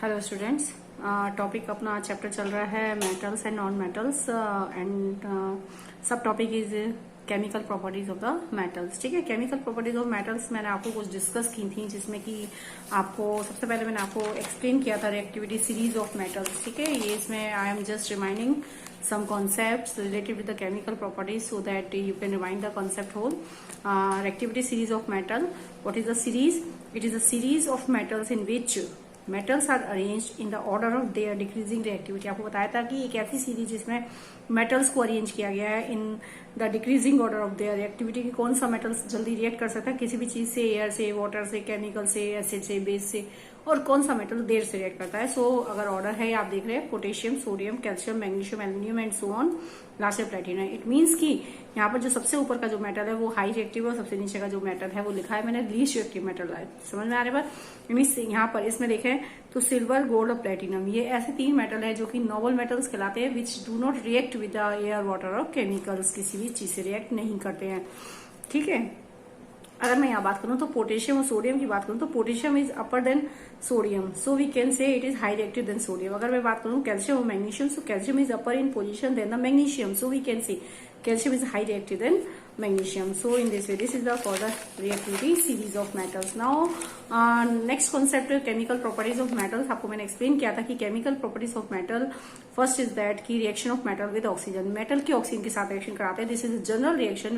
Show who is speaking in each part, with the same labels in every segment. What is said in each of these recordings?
Speaker 1: Hello students. Topic अपना chapter चल रहा है metals and non metals and subtopic is chemical properties of the metals. ठीक है, केमिकल प्रॉपर्टीज ऑफ मेटल्स मैंने आपको कुछ डिस्कस की थी, जिसमें कि आपको सबसे पहले मैंने आपको एक्सप्लेन किया था रिएक्टिविटी सीरीज ऑफ मेटल्स। ठीक है, ये इसमें I am just reminding some concepts related with the chemical properties so that you can remind the concept whole. Reactivity series of metal. What is the series? It is a series of metals in which metals are arranged in the order of their decreasing reactivity. आपको बताया था कि एक ऐसी series जिसमें metals को arrange किया गया है in the decreasing order of their reactivity की कौन सा मेटल्स जल्दी रिएक्ट कर सकता है किसी भी चीज से, एयर से, वाटर से, केमिकल से, एसिड से, बेस से, और कौन सा मेटल देर से रिएक्ट करता है। सो अगर ऑर्डर है आप देख रहे हैं potassium, sodium, calcium, magnesium, aluminium and so on, last में प्लेटिनम। इट मीन्स कि यहाँ पर जो सबसे ऊपर का जो मेटल है वो हाई रिएक्टिव और सबसे नीचे का जो मेटल है वो लिखा है मैंने लीस्ट रिएक्टिव मेटल है। समझ में आ रहा है? मीन्स यहाँ पर इसमें देखें तो सिल्वर, गोल्ड और प्लेटिनम, ये ऐसे तीन मेटल है जो कि नोबल मेटल्स कहलाते हैं, which do not react with the air, water और केमिकल्स, किसी भी चीज से रिएक्ट नहीं करते हैं। ठीक है, अगर मैं यहाँ बात करूं तो पोटेशियम और सोडियम की बात करूं तो potassium is upper than sodium, so we can say it is high reactive than sodium. अगर मैं बात करूं कैल्शियम और magnesium, so calcium is upper in position than the magnesium, so we can say calcium is high reactive than magnesium. So in this way, this is the further reactivity series of metals. Now next concept chemical properties of metals. आपको मैंने explain किया था कि chemical properties of metal first is that की reaction of metal with oxygen. metal की oxygen के साथ reaction कराते हैं. This is a general reaction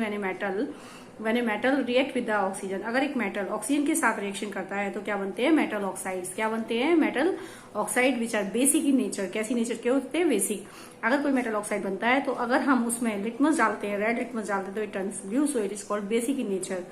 Speaker 1: when a metal react with the oxygen. अगर एक मेटल ऑक्सीजन के साथ रिएक्शन करता है तो क्या बनते हैं? Metal oxides. क्या बनते हैं? Metal oxide which are basic in nature. कैसी नेचर के होते हैं? बेसिक। अगर कोई मेटल ऑक्साइड बनता है तो अगर हम उसमें लिटमस डालते हैं, रेड लिटमस डालते हैं तो it turns blue, so it is called basic in nature.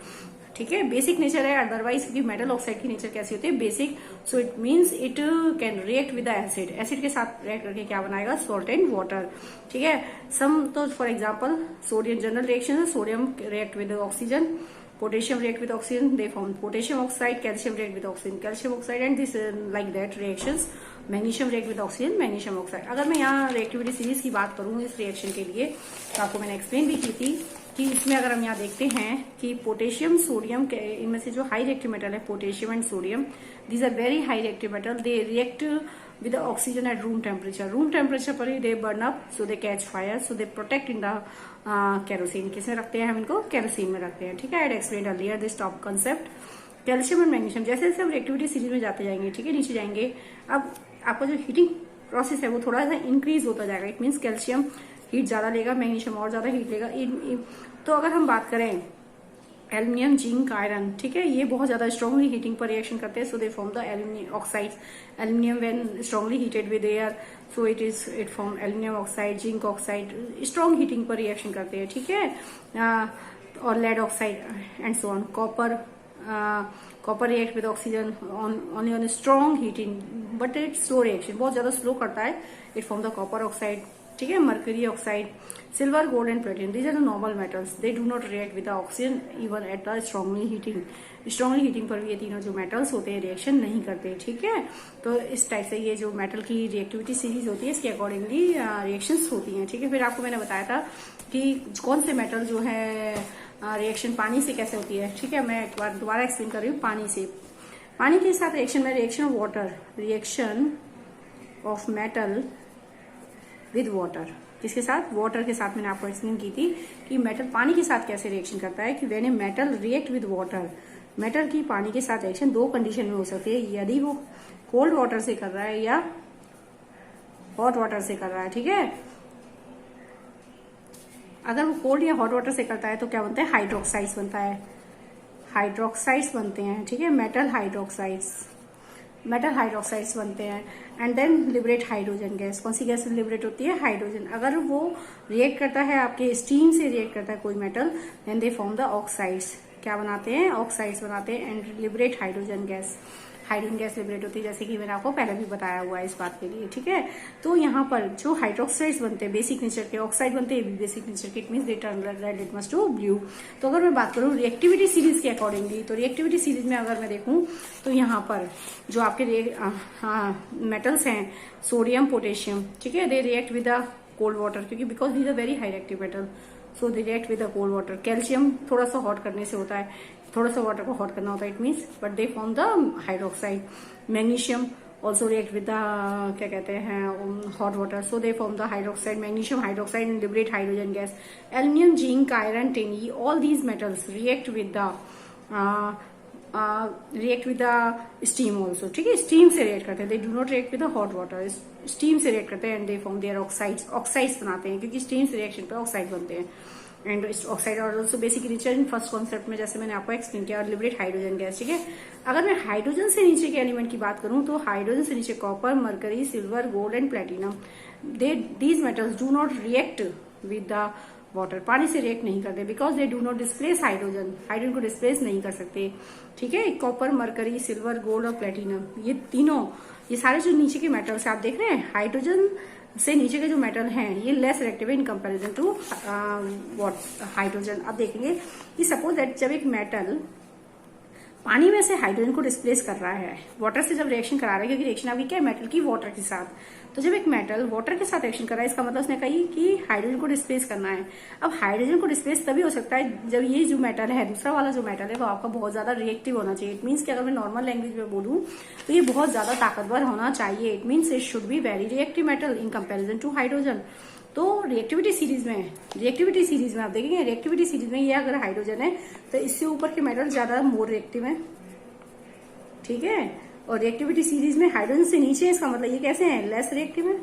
Speaker 1: ठीक है, बेसिक नेचर है। अदरवाइज की मेटल ऑक्साइड की नेचर कैसी होती है? Basic. So it means it can react with the acid. Acid के साथ रिएक्ट करके क्या बनाएगा? Salt and water. ठीक है, सम तो for example sodium general reaction है, sodium react with oxygen, potassium react with oxygen, they form potassium oxide, calcium react with oxygen, calcium oxide, and this like that reactions. Magnesium react with oxygen, magnesium oxide. अगर मैं यहाँ reactivity series की बात करूँ इस reaction के लिए तो आपको मैंने एक्सप्लेन भी की थी कि इसमें अगर हम यहाँ देखते हैं कि पोटेशियम, सोडियम के इनमें से जो हाई रिएक्टिव मेटल है potassium and sodium, these are very high reactive metal, they react with the oxygen at room temperature. Room temperature पर ही they burn up, so they catch fire, so they protect in the kerosene. किसमें रखते हैं हम इनको? Kerosene में रखते हैं। ठीक है, I had explained earlier this top concept. Calcium और मैग्नीशियम जैसे जैसे हम रिएक्टिविटी सीरीज में जाते जाएंगे, ठीक है, नीचे जाएंगे, अब आपका जो हीटिंग प्रोसेस है वो थोड़ा सा इंक्रीज होता जाएगा। इट मीन्स कैल्शियम हीट ज्यादा लेगा, मैग्नीशियम और ज्यादा हीट लेगा। तो अगर हम बात करें एल्यूमिनियम, जिंक, आयरन, ठीक है, ये बहुत ज्यादा स्ट्रांगली हीटिंग पर रिएक्शन करते हैं, so they form the aluminium oxides. Aluminium when strongly heated with air, so it form aluminium oxide, zinc oxide, strong heating पर रिएक्शन करते हैं। ठीक है, और lead oxide and so on. Copper react with oxygen only on strong heating, but it slow reaction, बहुत ज्यादा slow करता है, it form the copper oxide. ठीक है, mercury oxide, silver, gold and platinum, these are the normal metals, they do not react with the oxygen even at the strongly heating. Strongly heating पर भी ये तीनों जो metals होते हैं reaction नहीं करते। ठीक है, तो इस टाइप से ये जो मेटल की रिएक्टिविटी सीरीज होती है इसके अकॉर्डिंगली रिएक्शंस होती हैं। ठीक है, फिर आपको मैंने बताया था कि कौन से मेटल जो है रिएक्शन पानी से कैसे होती है। ठीक है, मैं एक बार दोबारा एक्सप्लेन कर रही हूँ। पानी से, पानी के साथ रिएक्शन में reaction of water, reaction of metal with water, किसके साथ? वाटर के साथ। मैंने आपको एक्सप्लेन की थी कि मेटल पानी के साथ कैसे रिएक्शन करता है, कि when a metal react with water, metal की पानी के साथ रिएक्शन दो कंडीशन में हो सकती है, यदि वो कोल्ड वाटर से कर रहा है या हॉट वाटर से कर रहा है। ठीक है, अगर वो कोल्ड या हॉट वाटर से करता है तो क्या बनता है? हाइड्रोक्साइड्स बनता है, हाइड्रोक्साइड्स बनते हैं। ठीक है, मेटल हाइड्रोक्साइड्स बनते हैं and then liberate hydrogen gas. कौन सी गैस लिबरेट होती है? हाइड्रोजन। अगर वो रिएक्ट करता है आपके स्टीम से रिएक्ट करता है कोई metal, then they form the oxides. क्या बनाते हैं? ऑक्साइड्स बनाते हैं and liberate hydrogen gas. Hydrogen gas liberate होती है, जैसे कि मैंने आपको पहले भी बताया हुआ है इस बात के लिए। ठीक है, तो यहाँ पर जो हाइड्रोक्साइड्स बनते हैं बेसिक नेचर के, ऑक्साइड बनते हैं बेसिक नेचर के, it means they turn red litmus to blue. तो अगर मैं बात करूँ रिएक्टिविटी सीरीज के अकॉर्डिंगली, तो रिएक्टिविटी सीरीज में अगर मैं देखूँ तो यहाँ पर जो आपके मेटल्स हैं सोडियम, पोटेशियम, ठीक है, they react with the cold water, क्योंकि because these are very high reactive metal, so they react with the cold water. Calcium थोड़ा सा हॉट करने से होता है, थोड़ा सा वाटर को हॉट करना होता है, it means, but they form the hydroxide. Magnesium also react with the क्या कहते हैं hot water, so they form the hydroxide, magnesium hydroxide and liberate hydrogen gas. Aluminium, zinc, iron, tin, all these metals react with the steam also. ठीक है, steam से react करते हैं. They do not react with the hot water, steam से react करते हैं and they form their oxides. Oxides बनाते हैं क्योंकि स्टीम से रिएक्शन पे ऑक्साइड बनते हैं. एंड ऑक्साइड और also basic nature in first concept में जैसे मैंने आपको एक्सप्लेन किया, और लिबरेट हाइड्रोजन गैस. ठीक है, अगर मैं हाइड्रोजन से नीचे के एलिमेंट की बात करूं तो हाइड्रोजन से नीचे copper, mercury, silver, gold and platinum, these metals do not react with the water. पानी से रिएक्ट नहीं करते because they do not displace hydrogen. Hydrogen को डिस्प्लेस नहीं कर सकते. ठीक है, कॉपर, मरकरी, सिल्वर, गोल्ड और प्लेटिनम, ये तीनों, ये सारे जो नीचे के मेटल्स आप देख रहे हैं, हाइड्रोजन से नीचे के जो मेटल हैं ये लेस रिएक्टिव है इन कंपैरिजन टू हाइड्रोजन. अब देखेंगे कि सपोज दैट जब एक मेटल पानी में से हाइड्रोजन को डिस्प्लेस कर रहा है, वाटर से जब रिएक्शन करा रहा है, क्योंकि रिएक्शन आपकी क्या है, मेटल की वाटर के साथ. तो जब एक मेटल वाटर के साथ रिएक्शन कर रहा है, इसका मतलब उसने कही कि हाइड्रोजन को डिस्प्लेस करना है. अब हाइड्रोजन को डिस्प्लेस तभी हो सकता है जब ये जो मेटल है, दूसरा वाला जो मेटल है, वो आपका बहुत ज्यादा रिएक्टिव होना चाहिए. इट मीन्स कि अगर मैं नॉर्मल लैंग्वेज में बोलूं तो ये बहुत ज्यादा ताकतवर होना चाहिए. It means it should be very reactive metal in comparison to hydrogen. तो रिएक्टिविटी सीरीज में आप देखेंगे, रिएक्टिविटी सीरीज में ये अगर हाइड्रोजन है तो इससे ऊपर के मेटल ज्यादा मोर रिएक्टिव है. ठीक है, और रिएक्टिविटी सीरीज में हाइड्रोजन से नीचे है, इसका मतलब ये कैसे है, लेस रिएक्टिव है.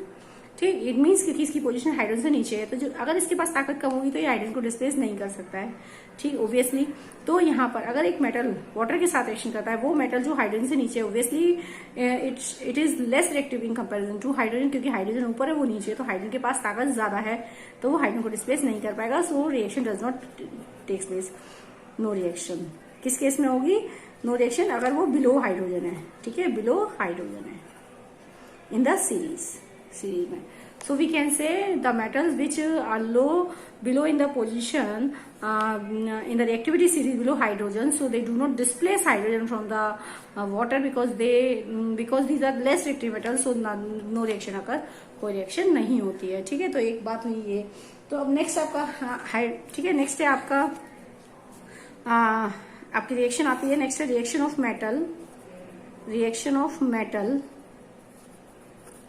Speaker 1: ठीक, इट मीन्स क्योंकि इसकी पोजीशन हाइड्रोजन से नीचे है, तो जो अगर इसके पास ताकत कम होगी तो ये हाइड्रोजन को डिस्प्लेस नहीं कर सकता है. ठीक, ओब्वियसली. तो यहाँ पर अगर एक मेटल वाटर के साथ रिएक्शन करता है, वो मेटल जो हाइड्रोजन से नीचे है, obviously it is less reactive in comparison to hydrogen, क्योंकि हाइड्रोजन ऊपर है, वो नीचे है, तो हाइड्रोजन के पास ताकत ज्यादा है, तो वो हाइड्रोजन को डिस्प्लेस नहीं कर पाएगा. So reaction does not takes place. No reaction किस केस में होगी, नो रिएक्शन अगर वो बिलो हाइड्रोजन है. ठीक है, बिलो हाइड्रोजन है इन द सीरीज में. So we can say the metals which are below in the position in the reactivity series below hydrogen, so they do not displace hydrogen from the water because these are less reactive metals, so no reaction occur, कोई reaction नहीं होती है. ठीक है, तो एक बात हुई ये. तो अब नेक्स्ट आपका ठीक है, नेक्स्ट है आपका आपकी रिएक्शन आती है. नेक्स्ट है reaction of metal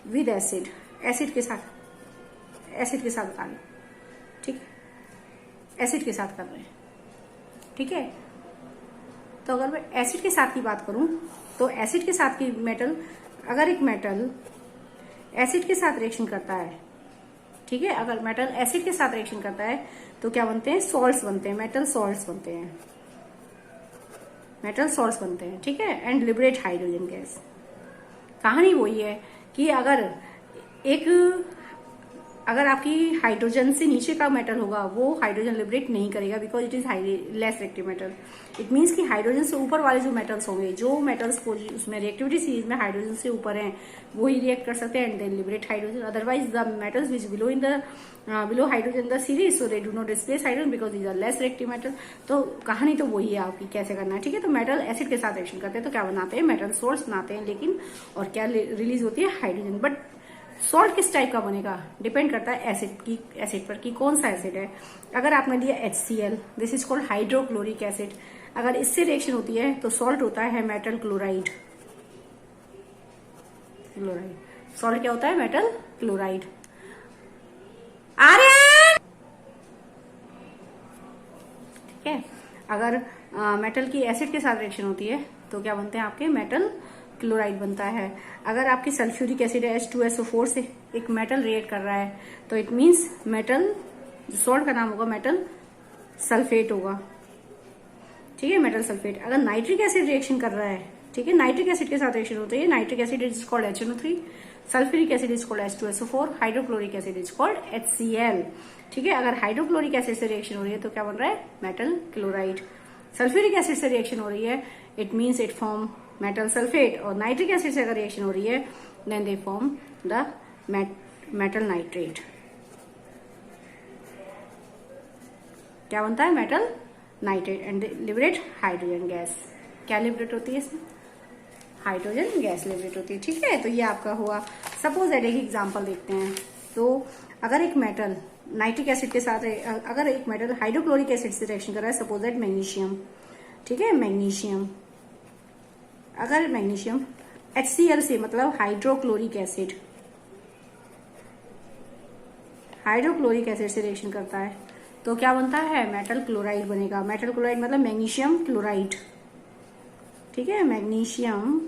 Speaker 1: with acid. Acid के साथ बता रहे. ठीक, एसिड के साथ कर रहे हैं. ठीक है, तो अगर मैं एसिड के साथ की बात करूं तो एसिड के साथ की मेटल, अगर एक मेटल एसिड के साथ रिएक्शन करता है, ठीक है, अगर मेटल एसिड के साथ रिएक्शन करता है तो क्या बनते हैं, सॉल्ट्स बनते हैं, मेटल सॉल्ट्स बनते हैं. ठीक है, एंड लिबरेट हाइड्रोजन गैस. कहानी वही है कि अगर आपकी हाइड्रोजन से नीचे का मेटल होगा वो हाइड्रोजन लिबरेट नहीं करेगा because it is less reactive metal. It means कि हाइड्रोजन से ऊपर वाले जो मेटल्स होंगे, जो मेटल्स उसमें रिएक्टिविटी सीरीज में हाइड्रोजन से ऊपर हैं, वो ही रिएक्ट कर सकते हैं and they liberate hydrogen. Otherwise the metals which below hydrogen the series, so they do not displace hydrogen because is a less reactive metal. तो कहानी तो वही है आपकी, कैसे करना है. ठीक है, तो मेटल एसिड के साथ रिएक्शन करते हैं तो क्या बनाते हैं, मेटल सॉल्ट्स बनाते हैं. लेकिन और क्या रिलीज होती है, हाइड्रोजन. बट सॉल्ट किस टाइप का बनेगा, डिपेंड करता है एसिड पर कि कौन सा एसिड है. अगर आपने लिया HCl, this is called hydrochloric acid. अगर इससे रिएक्शन होती है तो सॉल्ट होता है मेटल क्लोराइड. सॉल्ट क्या होता है, मेटल क्लोराइड. ठीक है, अगर मेटल की एसिड के साथ रिएक्शन होती है तो क्या बनते हैं आपके, मेटल क्लोराइड बनता है. अगर आपकी सल्फ्यूरिक एसिड है H2SO4 से एक मेटल रिएक्ट कर रहा है तो इट मीन्स मेटल, जो सॉल्ट का नाम होगा मेटल सल्फेट होगा. ठीक है, मेटल सल्फेट. अगर नाइट्रिक एसिड रिएक्शन कर रहा है, ठीक है, नाइट्रिक एसिड के साथ रिएक्शन होता है, nitric acid is called HNO3, sulphuric acid is called H2SO4, hydrochloric acid is called HCl. ठीक है, अगर हाइड्रोक्लोरिक एसिड से रिएक्शन हो रही है तो क्या बन रहा है, मेटल क्लोराइड. सल्फ्यूरिक एसिड से रिएक्शन हो रही है, it means it form metal sulphate. और नाइट्रिक एसिड से अगर रिएक्शन हो रही है then they form the metal nitrate. क्या बनता है, metal nitrate and liberate hydrogen gas. क्या लिबरेट होती है इसमें, हाइड्रोजन गैस लिबरेट होती है. ठीक है, तो ये आपका हुआ. सपोज दैट एक एग्जांपल देखते हैं. तो अगर एक मेटल नाइट्रिक एसिड के साथ, अगर एक मेटल हाइड्रोक्लोरिक एसिड से रिएक्शन कर रहा है, सपोज दैट मैग्नीशियम. ठीक है, मैग्नीशियम, अगर मैग्नीशियम HCl से मतलब हाइड्रोक्लोरिक एसिड, हाइड्रोक्लोरिक एसिड से रिएक्शन करता है तो क्या बनता है, मेटल क्लोराइड बनेगा। मेटल क्लोराइड मतलब मैग्नीशियम क्लोराइड, ठीक है, मैग्नीशियम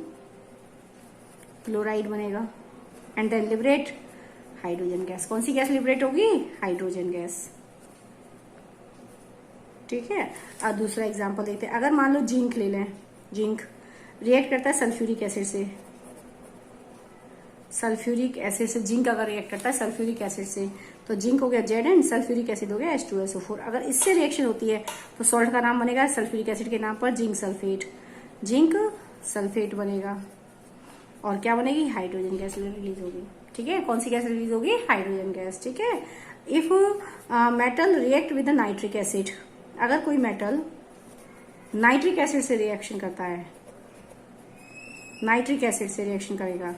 Speaker 1: क्लोराइड बनेगा। And then liberate hydrogen gas. कौन सी गैस लिबरेट होगी, हाइड्रोजन गैस, ठीक है। अब दूसरा एग्जांपल देखते हैं। अगर मान लो जिंक ले लें, जिंक रिएक्ट करता है सल्फ्यूरिक एसिड से, सल्फ्यूरिक एसिड से जिंक अगर रिएक्ट करता है सल्फ्यूरिक एसिड से तो जिंक हो गया Zn, सल्फ्यूरिक एसिड हो गया H2SO4। अगर इससे रिएक्शन होती है तो सॉल्ट का नाम बनेगा सल्फ्यूरिक एसिड के नाम पर जिंक सल्फेट, जिंक सल्फेट बनेगा। और क्या बनेगी, हाइड्रोजन गैस रिलीज होगी, ठीक है। कौन सी गैस रिलीज होगी, हाइड्रोजन गैस, ठीक है। If metal react with nitric acid, अगर कोई मेटल नाइट्रिक एसिड से रिएक्शन करता है, नाइट्रिक एसिड से रिएक्शन करेगा,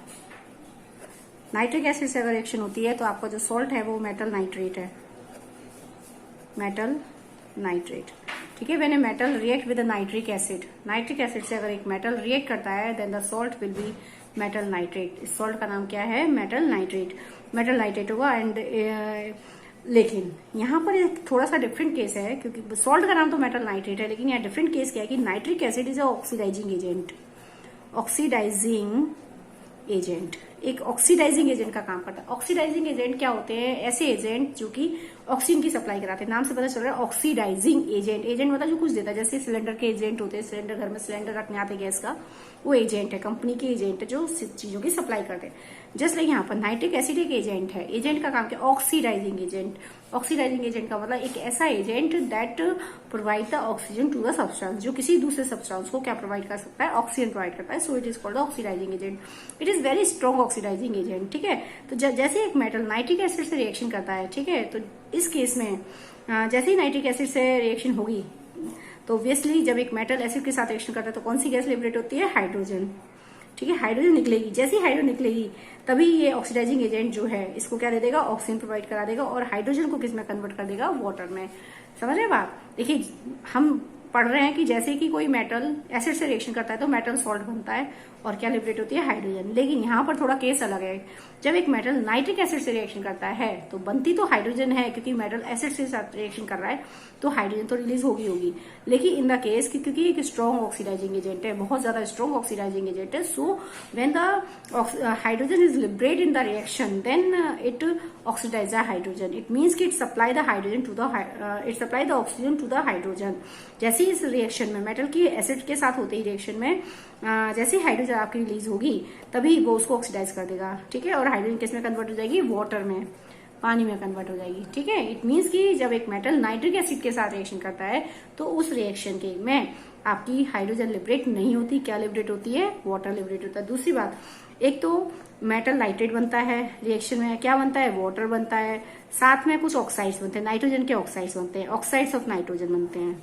Speaker 1: नाइट्रिक एसिड से अगर रिएक्शन होती है तो आपका जो सॉल्ट है वो मेटल नाइट्रेट है, मेटल नाइट्रेट, ठीक है। When a metal react with nitric acid, nitric acid से अगर एक मेटल रिएक्ट करता है then the salt will be metal nitrate. इस सॉल्ट का नाम क्या है, मेटल नाइट्रेट, मेटल नाइट्रेट होगा। एंड लेकिन यहाँ पर एक थोड़ा सा डिफरेंट केस है, क्योंकि सॉल्ट का नाम तो मेटल नाइट्रेट है, लेकिन यहाँ डिफरेंट केस क्या है कि nitric acid is oxidising agent, oxidising agent, एक ऑक्सीडाइजिंग एजेंट का काम करता है। ऑक्सीडाइजिंग एजेंट क्या होते हैं, ऐसे एजेंट जो कि ऑक्सीजन की सप्लाई कराते हैं। नाम से पता चल रहा है ऑक्सीडाइजिंग एजेंट, एजेंट मतलब जो कुछ देता है, जैसे सिलेंडर के एजेंट होते हैं, सिलेंडर घर में सिलेंडर रखने आते गैस का, वो एजेंट है, कंपनी के एजेंट है जो चीजों की सप्लाई करते हैं। जस्ट लाइक यहाँ पर नाइट्रिक एसिड एक एजेंट है, एजेंट का काम क्या, ऑक्सीडाइजिंग एजेंट। ऑक्सीडाइजिंग एजेंट का मतलब एक ऐसा agent that provide the oxygen to the substance, जो किसी दूसरे सब्सटेंस को क्या प्रोवाइड कर सकता है, ऑक्सीजन प्रोवाइड करता है। So it is called oxidising agent, it is very strong oxidising agent, ठीक है। तो जैसे एक मेटल नाइट्रिक एसिड से रिएक्शन करता है, ठीक है, तो इस केस में जैसे ही नाइट्रिक एसिड से रिएक्शन होगी तो ऑब्वियसली जब एक मेटल एसिड के साथ रिएक्शन करता है तो कौन सी गैस लिबरेट होती है, हाइड्रोजन, ठीक है, हाइड्रोजन निकलेगी। जैसे ही हाइड्रोजन निकलेगी तभी ये ऑक्सीडाइजिंग एजेंट जो है इसको क्या दे देगा, ऑक्सीजन प्रोवाइड करा देगा और हाइड्रोजन को किस में कन्वर्ट कर देगा, वाटर में। समझ रहे बात। देखिए हम पढ़ रहे हैं कि जैसे कि कोई मेटल एसिड से रिएक्शन करता है तो मेटल सॉल्ट बनता है और क्या लिबरेट होती है, हाइड्रोजन। लेकिन यहाँ पर थोड़ा केस अलग है, जब एक मेटल नाइट्रिक एसिड से रिएक्शन करता है तो बनती तो हाइड्रोजन है, क्योंकि मेटल एसिड से साथ रिएक्शन कर रहा है तो हाइड्रोजन तो रिलीज होगी। लेकिन इन द केस क्योंकि एक स्ट्रॉन्ग ऑक्सीडाइजिंग एजेंट है, बहुत ज्यादा स्ट्रॉन्ग ऑक्सीडाइजिंग एजेंट है, so when the hydrogen is liberate in the reaction then it oxidise the hydrogen. It means कि it supply the hydrogen to the it supply the oxygen to the hydrogen. जैसे इस reaction में metal की acid के साथ होते ही reaction में जैसे ही हाइड्रोजन आपकी रिलीज होगी तभी वो उसको ऑक्सीडाइज कर देगा, ठीक है। और हाइड्रोजन किस में कन्वर्ट हो जाएगी, वाटर में, पानी में कन्वर्ट हो जाएगी, ठीक है। इट मीन्स कि जब एक मेटल नाइट्रिक एसिड के साथ रिएक्शन करता है तो उस रिएक्शन के में आपकी हाइड्रोजन लिबरेट नहीं होती, क्या लिबरेट होती है, वाटर लिबरेट होता है। दूसरी बात, एक तो मेटल नाइट्रेट बनता है रिएक्शन में, क्या बनता है, वाटर बनता है, साथ में कुछ ऑक्साइड्स बनते हैं, नाइट्रोजन के ऑक्साइड्स बनते हैं, ऑक्साइड्स ऑफ नाइट्रोजन बनते हैं,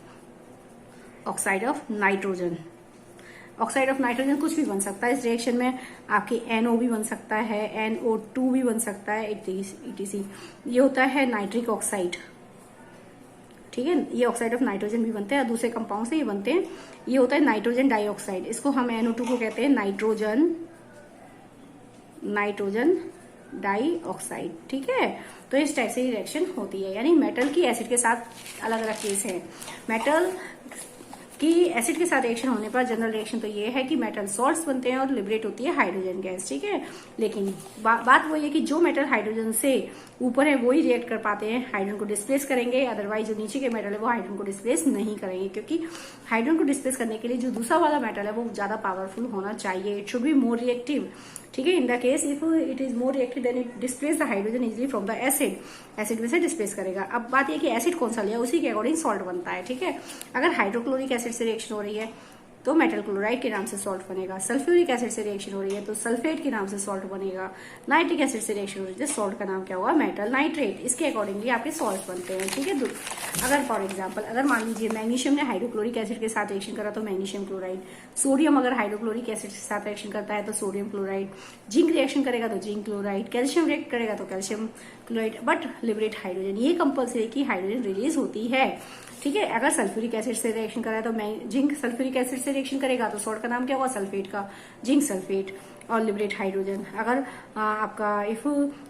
Speaker 1: oxide of nitrogen. Oxide of nitrogen कुछ भी बन सकता है इस रिएक्शन में, आपकी NO भी बन सकता है, NO2 भी बन सकता है, etc। ये होता है नाइट्रिक ऑक्साइड, ठीक है। ये ऑक्साइड ऑफ नाइट्रोजन भी बनते हैं और दूसरे कंपाउंड से ये बनते हैं। ये होता है नाइट्रोजन डाइऑक्साइड, इसको हम NO2 को कहते हैं नाइट्रोजन डाइऑक्साइड, ठीक है। तो इस टाइप से रिएक्शन होती है, यानी मेटल की एसिड के साथ अलग अलग केस है। मेटल कि एसिड के साथ रिएक्शन होने पर जनरल रिएक्शन तो ये है कि मेटल सॉल्ट्स बनते हैं और लिबरेट होती है हाइड्रोजन गैस, ठीक है। लेकिन बात वो है कि जो मेटल हाइड्रोजन से ऊपर है वो ही रिएक्ट कर पाते हैं, हाइड्रोजन को डिस्प्लेस करेंगे, अदरवाइज जो नीचे के मेटल है वो हाइड्रोजन को डिस्प्लेस नहीं करेंगे, क्योंकि हाइड्रोजन को डिस्प्लेस करने के लिए जो दूसरा वाला मेटल है वो ज्यादा पावरफुल होना चाहिए, it should be more reactive, ठीक है। In the case if it is more reactive than it displace the hydrogen easily from the acid, acid में से डिस्प्लेस करेगा। अब बात यह कि एसिड कौन सा लिया उसी के अकॉर्डिंग सॉल्ट बनता है, ठीक है। अगर हाइड्रोक्लोरिक एसिड से रिएक्शन हो रही है तो मेटल क्लोराइड के नाम से सॉल्ट बनेगा, सल्फ्यूरिक एसिड से रिएक्शन हो रही है तो सल्फेट के नाम से सॉल्ट बनेगा, नाइट्रिक एसिड से रिएक्शन हो रही है तो सॉल्ट का नाम क्या होगा, मेटल नाइट्रेट। इसके अकॉर्डिंगली आपके सॉल्ट बनते हैं, ठीक है। अगर फॉर एग्जांपल अगर मान लीजिए मैग्नीशियम ने हाइड्रोक्लोरिक एसिड के साथ रिएक्शन करा तो मैग्नीशियम क्लोराइड, सोडियम अगर हाइड्रोक्लोरिक एसिड के साथ रिएक्शन करता है तो सोडियम क्लोराइड, जिंक रिएक्शन करेगा तो जिंक क्लोराइड, कैल्शियम रिएक्ट करेगा तो calcium chloride, but liberate hydrogen. ये कंपल्सरी की हाइड्रोजन रिलीज होती है, ठीक है। अगर सल्फ्यूरिक एसिड से रिएक्शन करा तो जिंक सल्फ्यूरिक एसिड से रिएक्शन करेगा तो सॉल्ट का नाम क्या होगा, सल्फेट का, जिंक सल्फेट। और लिबरेट हाइड्रोजन। अगर आपका if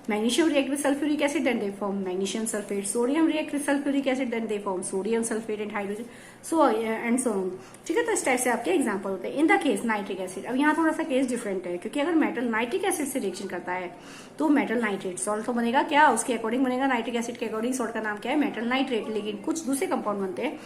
Speaker 1: magnesium react with sulphuric acid then they form magnesium sulphate, sodium react with sulphuric acid then they form sodium sulphate and hydrogen, so and so on. ठीक है, तो इस type से आपके example होते हैं। In the case nitric acid, अब यहाँ थोड़ा सा केस डिफरेंट है, क्योंकि अगर मेटल नाइट्रिक एसिड से रिएक्शन करता है तो मेटल नाइट्रेट सॉल्ट तो बनेगा, क्या उसके अकॉर्डिंग बनेगा, नाइट्रिक एसिड के अकॉर्डिंग सॉल्ट का नाम क्या है, मेटल नाइट्रेट। लेकिन कुछ दूसरे कंपाउंड बनते हैं,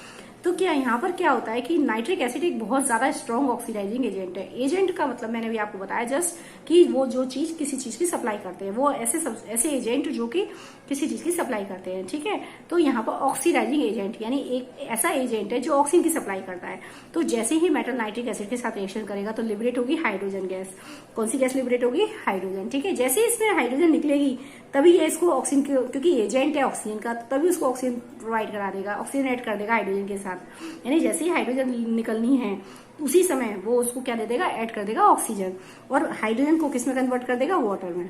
Speaker 1: तो क्या यहाँ पर क्या होता है कि नाइट्रिक एसिड एक बहुत ज्यादा स्ट्रॉन्ग ऑक्सीडाइजिंग एजेंट है। एजेंट का मतलब मैंने भी आपको बताया जस्ट कि वो जो चीज किसी चीज की सप्लाई करते हैं, वो ऐसे एजेंट जो कि किसी चीज की सप्लाई करते हैं। ठीक है, तो यहाँ पर ऑक्सीडाइजिंग एजेंट यानी एक ऐसा एजेंट है जो ऑक्सीजन की सप्लाई करता है। तो जैसे ही मेटल नाइट्रिक एसिड के साथ रिएक्शन करेगा तो लिबरेट होगी हाइड्रोजन गैस। कौन सी गैस लिबरेट होगी, हाइड्रोजन। ठीक है, जैसे ही इसमें हाइड्रोजन निकलेगी तभी ये इसको ऑक्सीजन, क्योंकि एजेंट है ऑक्सीजन का, तभी उसको ऑक्सीजन प्रोवाइड करा देगा, ऑक्सीजन ऐड कर देगा हाइड्रोजन के साथ। यानी जैसे ही हाइड्रोजन निकलनी है उसी समय वो उसको क्या दे देगा, ऐड कर देगा ऑक्सीजन, और हाइड्रोजन को किस में कन्वर्ट कर देगा, वाटर में,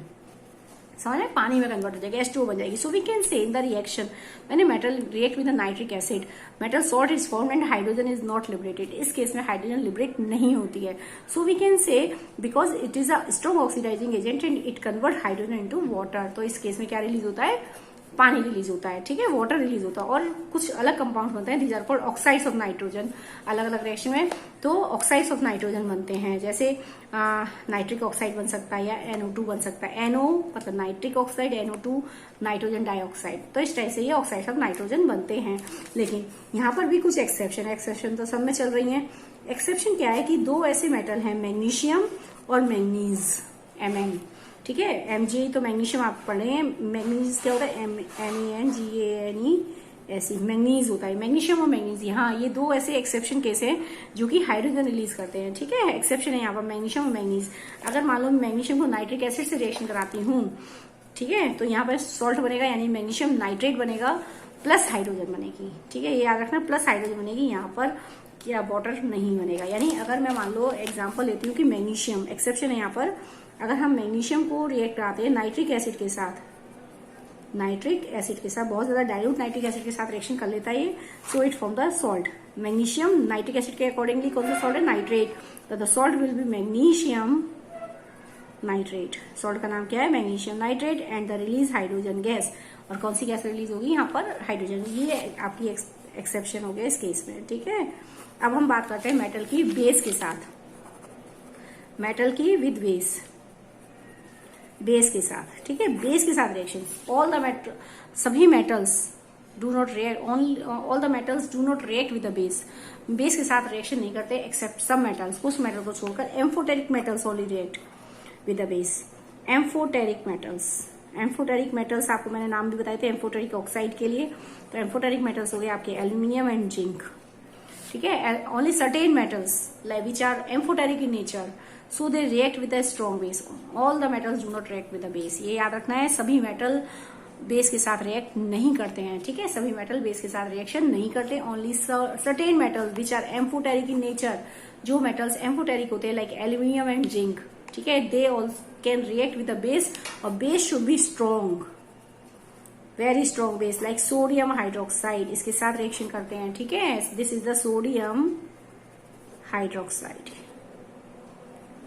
Speaker 1: समझ में, पानी में कन्वर्ट हो जाएगा, H2O बन जाएगी। सो we can say in the reaction when metal react with the nitric acid metal salt is formed and hydrogen is not liberated. इस केस में हाइड्रोजन लिबरेट नहीं होती है। So we can say because it is a strong oxidising agent and it convert hydrogen into water. तो इस case में क्या release होता है, पानी रिलीज होता है। ठीक है, वाटर रिलीज होता है, और कुछ अलग कंपाउंड बनते हैं, these are called oxides of nitrogen. अलग अलग रिएक्शन में तो ऑक्साइड्स ऑफ नाइट्रोजन बनते हैं, जैसे नाइट्रिक ऑक्साइड बन सकता है या NO2 बन सकता है। NO मतलब nitric oxide, NO2 nitrogen dioxide. तो इस टाइप से ये ऑक्साइड्स ऑफ नाइट्रोजन बनते हैं। लेकिन यहाँ पर भी कुछ एक्सेप्शन है, एक्सेप्शन तो सब में चल रही है। एक्सेप्शन क्या है कि दो ऐसे मेटल हैं, मैग्नीशियम और मैंगनीज, Mn। ठीक है, Mg तो मैग्नीशियम आप पढ़ रहे हैं, मैग्नीज क्या होता है, MENGANE, मैग्नीज होता है, मैग्नीशियम और मैग्नीज। हाँ, ये दो ऐसे एक्सेप्शन केस हैं जो कि हाइड्रोजन रिलीज करते हैं। ठीक है, एक्सेप्शन है यहाँ पर मैग्नीशियम और मैग्नीज। अगर मान लो मैग्नीशियम को नाइट्रिक एसिड से रिएक्शन कराती हूँ, ठीक है, तो यहाँ पर सॉल्ट बनेगा, यानी मैग्नीशियम नाइट्रेट बनेगा प्लस हाइड्रोजन बनेगी। ठीक है, ये याद रखना, प्लस हाइड्रोजन बनेगी, यहाँ पर क्या वाटर नहीं बनेगा। यानी अगर मैं मान लो एग्जाम्पल लेती हूँ कि मैग्नीशियम, एक्सेप्शन है यहाँ पर, अगर हम मैग्नीशियम को रिएक्ट कराते हैं नाइट्रिक एसिड के साथ, नाइट्रिक एसिड के साथ, बहुत ज्यादा डाइल्यूट नाइट्रिक एसिड के साथ रिएक्शन कर लेता है ये, सो it form the salt. Magnesium nitric acid के अकॉर्डिंगली कौन सा सॉल्ट है, नाइट्रेट, तो the salt will B magnesium nitrate. Salt का नाम क्या है, magnesium nitrate, and the release hydrogen gas. और कौन सी गैस रिलीज होगी यहाँ पर, हाइड्रोजन। ये आपकी एक्सेप्शन हो गया इस केस में। ठीक है, अब हम बात करते हैं मेटल की बेस के साथ, मेटल की विद बेस के साथ। ठीक है, बेस के साथ रिएक्शन, ऑल द मेटल, सभी metals do not react, all the metals do not react with the base. Base के साथ रिएक्शन नहीं करते एक्सेप्ट सब मेटल्स, कुछ मेटल को छोड़कर। Amphoteric metals only react with the base. Amphoteric metals, amphoteric metals आपको मैंने नाम भी बताए थे एम्फोटेरिक ऑक्साइड के लिए। तो एम्फोटेरिक मेटल्स हो गए आपके एल्यूमिनियम एंड जिंक। ठीक है, only certain metals which are amphoteric in nature, so they react with a strong base. All the metals do not react with the base. ये याद रखना है, सभी मेटल बेस के साथ रिएक्ट नहीं करते हैं। ठीक है, सभी मेटल बेस के साथ रिएक्शन नहीं करते। Only certain metals which are amphoteric in nature, जो मेटल्स एम्फोटेरिक होते हैं लाइक एल्यूमिनियम एंड जिंक, ठीक है, they all can react with the base, और base should be strong, very strong base, like sodium hydroxide, इसके साथ reaction करते हैं। ठीक है, this is the sodium hydroxide.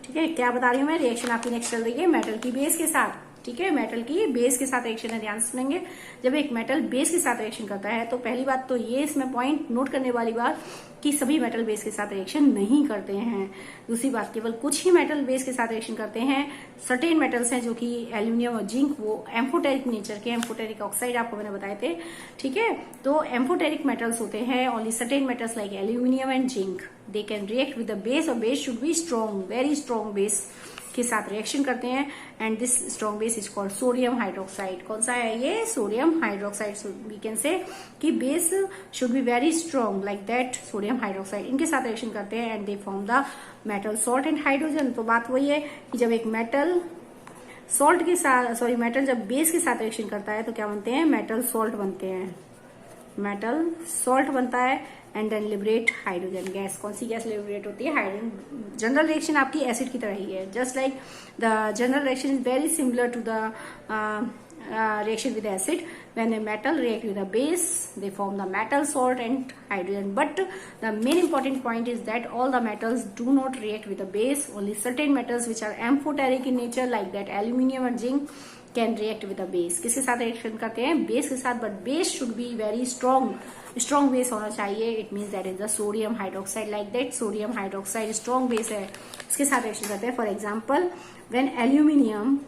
Speaker 1: ठीक है, क्या बता रही हूं मैं, रिएक्शन आपकी नेक्स्ट चल रही है मेटल की बेस के साथ। ठीक है, मेटल की बेस के साथ रिएक्शन है, ध्यान से सुनेंगे। जब एक मेटल बेस के साथ रिएक्शन करता है तो पहली बात तो ये इसमें पॉइंट नोट करने वाली बात कि सभी मेटल बेस के साथ रिएक्शन नहीं करते हैं। दूसरी बात, केवल कुछ ही मेटल बेस के साथ रिएक्शन करते हैं। सर्टेन मेटल्स हैं जो कि एल्यूमिनियम और जिंक, वो एम्फोटेरिक नेचर के, एम्फोटेरिक ऑक्साइड आपको मैंने बताए थे। ठीक है, तो एम्फोटेरिक मेटल्स होते हैं only certain metals like aluminium and zinc, they can react with the base, और base should be strong, very strong base के साथ रिएक्शन करते हैं। And this strong base is called sodium hydroxide. कौन सा है ये, सोडियम हाइड्रोक्साइड। वी कैन से कि base should be very strong like that sodium hydroxide, इनके साथ रिएक्शन करते हैं and they form the metal salt and hydrogen. तो बात वही है कि जब एक मेटल सॉल्ट के साथ, सॉरी मेटल जब बेस के साथ रिएक्शन करता है तो क्या बनते हैं, मेटल सॉल्ट बनते हैं, मेटल सॉल्ट बनता है, and then liberate hydrogen gas. कौन सी गैस लिबरेट होती है, हाइड्रोजन। जनरल रिएक्शन आपकी एसिड की तरह ही है, just like the general reaction is very similar to the reaction with acid. When a metal react with a base, they form the metal salt and hydrogen. But the main important point is that all the metals do not react with the base. Only certain metals which are amphoteric in nature, like that aluminium and zinc, can react with the base. किसके साथ reaction करते हैं? Base के साथ. But base should be very strong base होना चाहिए. It means that is the sodium hydroxide, like that. Sodium hydroxide strong base है, इसके साथ रिएक्शन करते हैं. For example, when aluminium,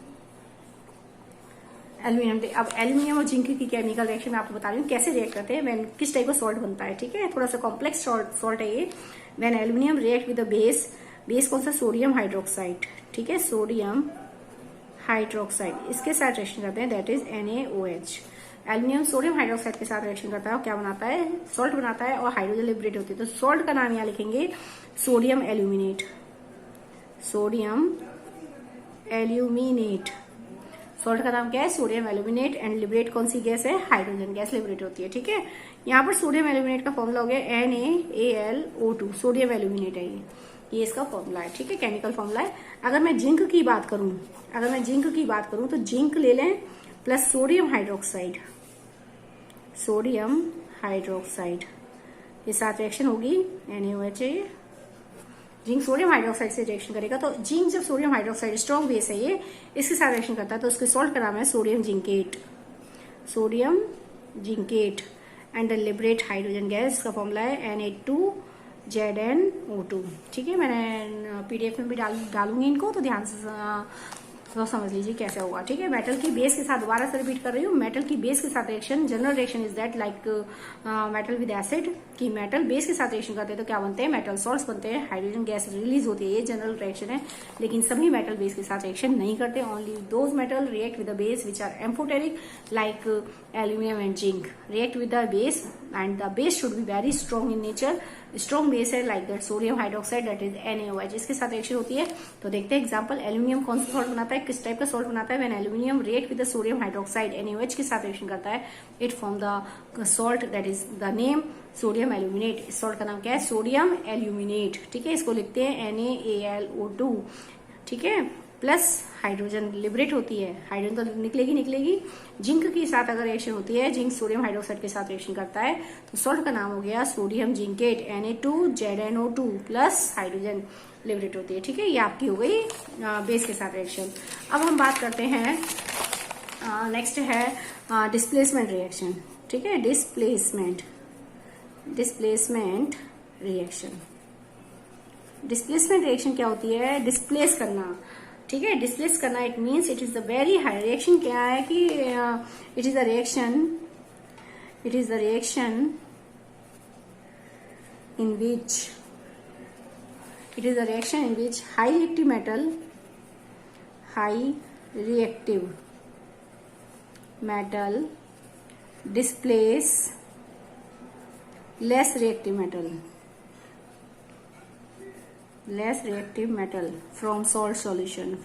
Speaker 1: अब एल्यूमिनियम और जिंक की केमिकल रिएक्शन मैं आपको बता रही हूँ कैसे रिएक्ट करते हैं, किस टाइप का सॉल्ट बनता है. ठीक है, थोड़ा सा कॉम्प्लेक्स सॉल्ट है ये. When aluminium react with the base कौन सा? Sodium hydroxide. ठीक है, सोडियम हाइड्रोक्साइड, इसके साथ रिएक्शन करते हैं, that is NaOH. Aluminium sodium hydroxide के साथ रिएक्शन करता है और क्या बनाता है? सॉल्ट बनाता है और हाइड्रोजन लिबरेट होती है. तो सॉल्ट का नाम यहाँ लिखेंगे sodium aluminate. Sodium aluminate salt का नाम क्या है? Sodium aluminate. एंड लिबरेट कौन सी गैस है? हाइड्रोजन गैस लिबरेट होती है. ठीक है, यहाँ पर सोडियम एल्यूमिनेट का फॉर्मूला हो गया NaAlO2. सोडियम एल्यूमिनेट है ये इसका फॉर्मूला है. ठीक है, केमिकल फॉर्मूला है. अगर मैं जिंक की बात करूं, तो जिंक ले लें plus sodium hydroxide. Sodium hydroxide के साथ रिएक्शन होगी, NaOH है. जिंक सोडियम हाइड्रोक्साइड से रिएक्शन करेगा. तो जिंक जब सोडियम हाइड्रोक्साइड स्ट्रॉन्ग बेस है ये, इसके साथ रिएक्शन करता है तो उसके सॉल्ट का नाम है sodium zincate. Sodium zincate. And the liberate hydrogen gas का फॉर्मूला है Na2ZnO2. ठीक है, मैंने PDF में भी डालूंगी इनको, तो ध्यान से तो समझ लीजिए कैसे होगा. ठीक है, मेटल की बेस के साथ, दोबारा से रिपीट कर रही हूँ, मेटल की बेस के साथ reaction, general reaction is that like metal with acid, कि मेटल बेस के साथ रिएक्शन करते हैं तो क्या बनते हैं? मेटल सॉल्ट्स बनते हैं, हाइड्रोजन गैस रिलीज होती है. ये जनरल रिएक्शन है. लेकिन सभी मेटल बेस के साथ रिएक्शन नहीं करते. Only those metal react with the base which are amphoteric, like aluminium and zinc react with the base, and the base should be very strong in nature. Strong base है like that sodium hydroxide, that is NaOH. इसके साथ reaction होती है. तो देखते हैं example. Aluminium कौन सा सॉल्ट बनाता है, किस टाइप का सॉल्ट बनाता है? When aluminium react with the sodium hydroxide, NaOH के साथ रिएक्शन करता है, it form the salt, that is the name sodium aluminate. इस सॉल्ट का नाम क्या है? Sodium aluminate. ठीक है, इसको लिखते हैं NaAlO2. ठीक है, प्लस हाइड्रोजन लिबरेट होती है, हाइड्रोजन तो निकलेगी. जिंक के साथ अगर रिएक्शन होती है, जिंक सोडियम हाइड्रोक्साइड के साथ रिएक्शन करता है, तो सॉल्ट का नाम हो गया sodium zincate. Na2ZnO2 plus hydrogen liberate होती है. ठीक है, ये आपकी हो गई बेस के साथ रिएक्शन. अब हम बात करते हैं, नेक्स्ट है डिस्प्लेसमेंट रिएक्शन. ठीक है, डिस्प्लेसमेंट रिएक्शन. डिस्प्लेसमेंट रिएक्शन क्या होती है? डिस्प्लेस करना. ठीक है, डिस्प्लेस करना, it means it is the very high reaction. क्या है कि it is the reaction in which high reactive metal displace less reactive metal from salt solution.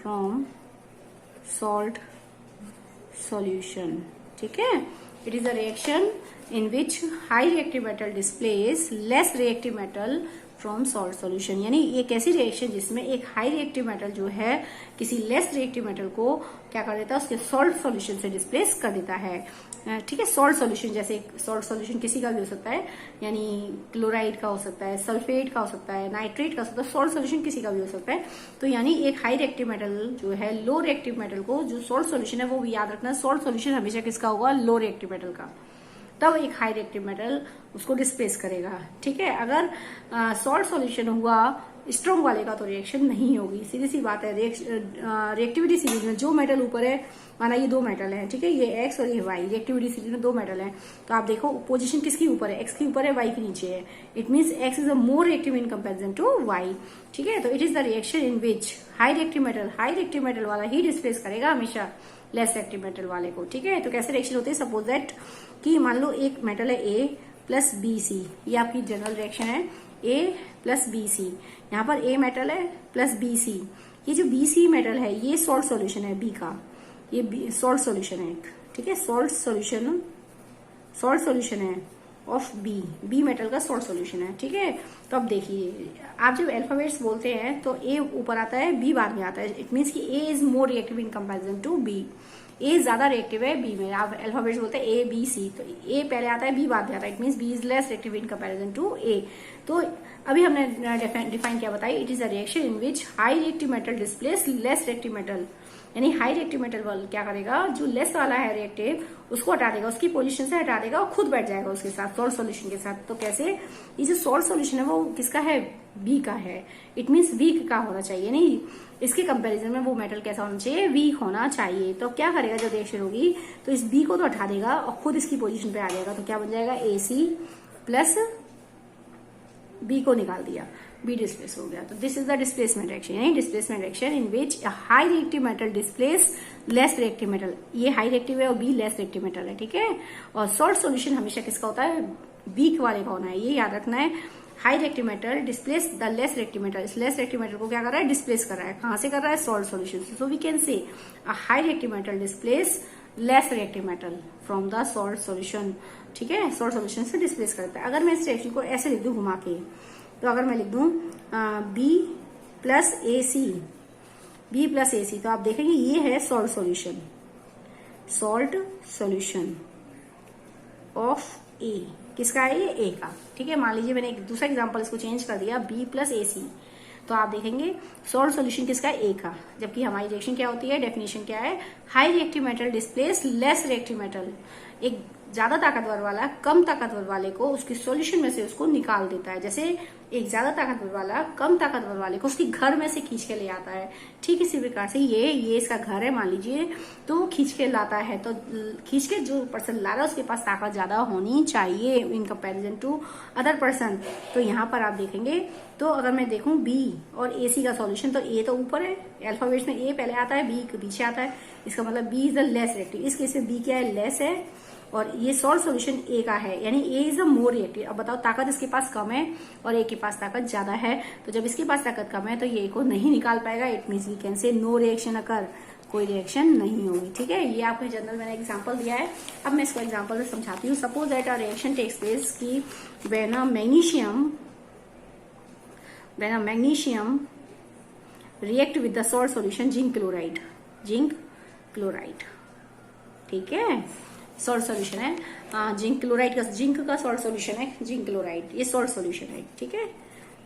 Speaker 1: ठीक है, it is a reaction in which high reactive metal displace less reactive metal from salt solution. यानी एक ऐसी reaction जिसमें एक high reactive metal जो है किसी लेस रिएक्टिव मेटल को क्या कर देता है? उसके सॉल्ट सोल्यूशन से डिस्प्लेस कर देता है. ठीक है, सॉल्ट सोल्यूशन, जैसे सॉल्ट सोल्यूशन किसी का भी हो सकता है, यानी क्लोराइड का हो सकता है, सल्फेट का हो सकता है, नाइट्रेट का हो सकता है. सॉल्ट सोल्यूशन किसी का भी हो सकता है. तो यानी एक हाई रिएक्टिव मेटल जो है लो रिएक्टिव मेटल को, जो सॉल्ट सोल्यूशन है वो भी याद रखना, सॉल्ट सोल्यूशन हमेशा किसका होगा? लो रिएक्टिव मेटल का. तब एक हाई रिएक्टिव मेटल उसको डिस्प्लेस करेगा. ठीक है, अगर सॉल्ट सॉल्यूशन हुआ स्ट्रॉन्ग वाले का तो रिएक्शन नहीं होगी. सीधी सी बात है. रिएक्टिविटी सीरीज में जो मेटल ऊपर है, माना ये दो मेटल है, ठीक है, ये एक्स और ये वाई, रिएक्टिविटी सीरीज में दो मेटल है, तो आप देखो पोजीशन किसकी ऊपर है? एक्स की ऊपर है, वाई के नीचे है. It means X is a more reactive in comparison to Y. ठीक है, तो it is the reaction in which high reactive metal वाला ही डिस्प्लेस करेगा हमेशा लेस रिएक्टिव मेटल वाले को. ठीक है, तो कैसे रिएक्शन होती है? सपोज दैट कि मान लो एक मेटल है A प्लस BC, ये आपकी जनरल रिएक्शन है A प्लस BC. यहाँ पर A मेटल है प्लस BC. ये जो BC मेटल है ये सॉल्ट सॉल्यूशन है B का, ये सॉल्ट सॉल्यूशन है एक. ठीक है, सॉल्ट सॉल्यूशन है. ऑफ बी मेटल का सॉल्ट सॉल्यूशन है, ठीक है। तो अब देखिए, आप जब अल्फाबेट्स बोलते हैं तो ए ऊपर आता है, बी बाद में आता है। इट मीन्स कि A is more reactive in comparison to B. A ज्यादा रिएक्टिव है बी में। आप अल्फाबेट्स बोलते हैं ए बी सी, तो ए पहले आता है, बी बाद में आता है। It means B is less reactive in comparison to A. तो अभी हमने डिफाइन क्या बताई, it is a reaction in which high reactive metal displace less reactive metal. यानी हाई रिएक्टिव मेटल वाला क्या करेगा, जो लेस वाला है रिएक्टिव उसको हटा देगा, उसकी पोजीशन से हटा देगा और खुद बैठ जाएगा उसके साथ, सॉल्ट सॉल्यूशन के साथ। तो कैसे, ये जो सॉल्ट सॉल्यूशन है वो किसका है, बी का है। इट मीन्स वीक का होना चाहिए, नहीं इसके कंपैरिजन में वो मेटल कैसा होना चाहिए, वीक होना चाहिए। तो क्या करेगा जब रिएक्शन होगी, तो इस बी को तो हटा देगा और खुद इसकी पोजीशन पे आ जाएगा। तो क्या बन जाएगा, AC प्लस बी को निकाल दिया, बी डिस्प्लेस हो गया। तो this is the displacement reaction, यानी displacement reaction in which high reactive metal displace less reactive metal. ये हाई रिएक्टिव है और बी लेस रिएक्टिव मेटल है, ठीक है। और सॉल्ट सॉल्यूशन हमेशा किसका होता है, वीक वाले का होना है, ये याद रखना है। High reactive metal displace the less reactive metal. इस लेस रिएक्टिव मेटल को क्या कर रहा है, डिस्प्लेस कर रहा है। कहां से कर रहा है, सॉल्ट सॉल्यूशन से। सो we can say a high reactive metal displace less reactive metal from the salt solution, ठीक है। सॉल्ट सॉल्यूशन से डिस्प्लेस करता है। अगर मैं इस रिएक्शन को ऐसे लिख दूं घुमा के, तो अगर मैं लिख दूं B plus A C, B plus A C, तो आप देखेंगे ये है salt solution, salt solution of A. किसका है ये, ए का, ठीक है। मान लीजिए मैंने एक दूसरा एग्जांपल इसको चेंज कर दिया, बी प्लस ए सी, तो आप देखेंगे सॉल्ट सॉल्यूशन किसका है, ए का। जबकि हमारी रिएक्शन क्या होती है, डेफिनेशन क्या है, high reactive metal displace less reactive metal. एक ज्यादा ताकतवर वाला कम ताकतवर वाले को उसकी सॉल्यूशन में से उसको निकाल देता है। जैसे एक ज्यादा ताकतवर वाला कम ताकतवर वाले को उसकी घर में से खींच के ले आता है, ठीक इसी प्रकार से ये इसका घर है मान लीजिए, तो वो खींच के लाता है। तो खींच के जो पर्सन ला रहा है उसके पास ताकत ज्यादा होनी चाहिए in comparison to other person. तो यहाँ पर आप देखेंगे, तो अगर मैं देखूं बी और ए सी का सॉल्यूशन, तो ए तो ऊपर है, अल्फाबेट्स में ए पहले आता है, बी पीछे आता है। इसका मतलब B is the less reactive. इस केस में बी क्या है, लेस है, और ये सॉल्ट सॉल्यूशन ए का है, यानी ए इज अ मोर रिएक्टिव। अब बताओ, ताकत इसके पास कम है और ए के पास ताकत ज्यादा है। तो जब इसके पास ताकत कम है तो ये को नहीं निकाल पाएगा। It means we can say no reaction occur, कोई रिएक्शन नहीं होगी, ठीक है। ये आपको जनरल मैंने एग्जांपल दिया है। अब मैं इसको एग्जांपल से समझाती हूँ। Suppose that a reaction takes place की when a magnesium react with the salt solution zinc chloride, ठीक है। सॉल्ट सॉल्यूशन है जिंक क्लोराइड का, जिंक का सॉल्ट सॉल्यूशन है जिंक क्लोराइड, ये सॉल्ट सॉल्यूशन है, ठीक है।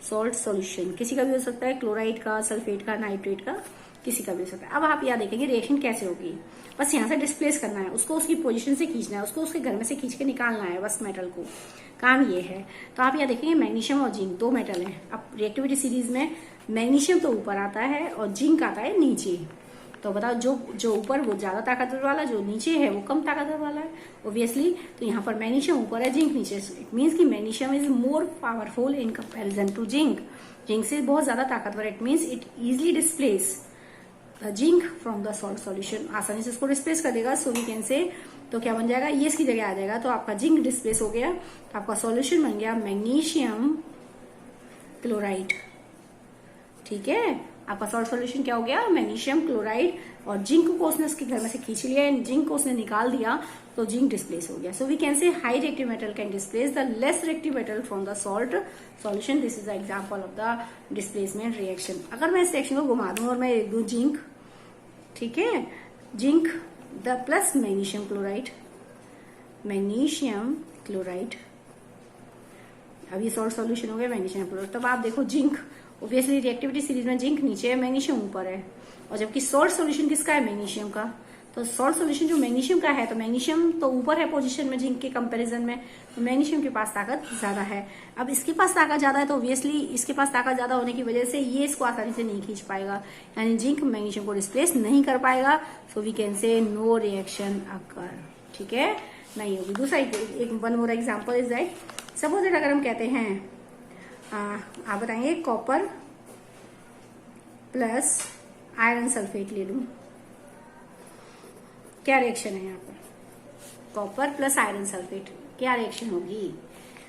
Speaker 1: सॉल्ट सॉल्यूशन किसी का भी हो सकता है, क्लोराइड का, सल्फेट का, नाइट्रेट का, किसी का भी हो सकता है। अब आप यहाँ देखेंगे रिएक्शन कैसे होगी, बस यहाँ से डिस्प्लेस करना है उसको, उसकी पोजीशन से खींचना है उसको, उसके घर में से खींच के निकालना है बस मेटल को, काम ये है। तो आप यहाँ देखेंगे मैग्नीशियम और जिंक दो मेटल हैं। अब रिएक्टिविटी सीरीज में मैग्नीशियम तो ऊपर आता है और जिंक आता है नीचे। तो बताओ, जो ऊपर वो ज्यादा ताकतवर वाला, जो नीचे है वो कम ताकतवर वाला है ऑब्वियसली। तो यहाँ पर मैग्नीशियम ऊपर है, जिंक नीचे। इट मीन्स कि magnesium is more powerful in comparison to zinc. Zinc से बहुत ज्यादा ताकतवर। It means it easily displace the zinc from the salt solution, आसानी से उसको डिस्प्लेस कर देगा। सो वी कैन से, तो क्या बन जाएगा, ये इसकी जगह आ जाएगा। तो आपका जिंक डिस्प्लेस हो गया, तो आपका सॉल्यूशन बन गया मैग्नीशियम क्लोराइड, ठीक है। आपका सॉल्ट सॉल्यूशन क्या हो गया, मैग्नीशियम क्लोराइड। और जिंक को उसने उसके घर में से खींच लिया, जिंक को उसने निकाल दिया, तो जिंक डिस्प्लेस हो गया। So we can say high reactive metal can displace the less reactive metal from the salt solution. This is the example of the displacement reaction. अगर मैं इस रिएक्शन को घुमा दूं और मैं लिख दूं जिंक, ठीक है, zinc the plus magnesium chloride, अब ये सॉल्ट सॉल्यूशन हो गया मैग्नीशियम क्लोराइड। तब आप देखो जिंक, ऑब्वियसली रिएक्टिविटी सीरीज में जिंक नीचे है, मैग्नीशियम ऊपर है, और जबकि सॉल्ट सॉल्यूशन किसका है, मैग्नीशियम का। तो सॉल्ट सॉल्यूशन जो मैग्नीशियम का है, तो मैग्नीशियम तो ऊपर है पोजीशन में जिंक के कंपैरिजन में, तो मैग्नीशियम के पास ताकत ज्यादा है। अब इसके पास ताकत ज्यादा है, तो ऑब्वियसली इसके पास ताकत ज्यादा होने की वजह से ये इसको आसानी से नहीं खींच पाएगा, यानी जिंक मैग्नीशियम को डिस्प्लेस नहीं कर पाएगा। So we can say no reaction occur, ठीक है, नहीं होगी। दूसरा एक one more example is that, suppose that अगर हम कहते हैं, आप बताएंगे कॉपर प्लस आयरन सल्फेट ले लूं, क्या रिएक्शन है यहाँ पर, कॉपर प्लस आयरन सल्फेट क्या रिएक्शन होगी।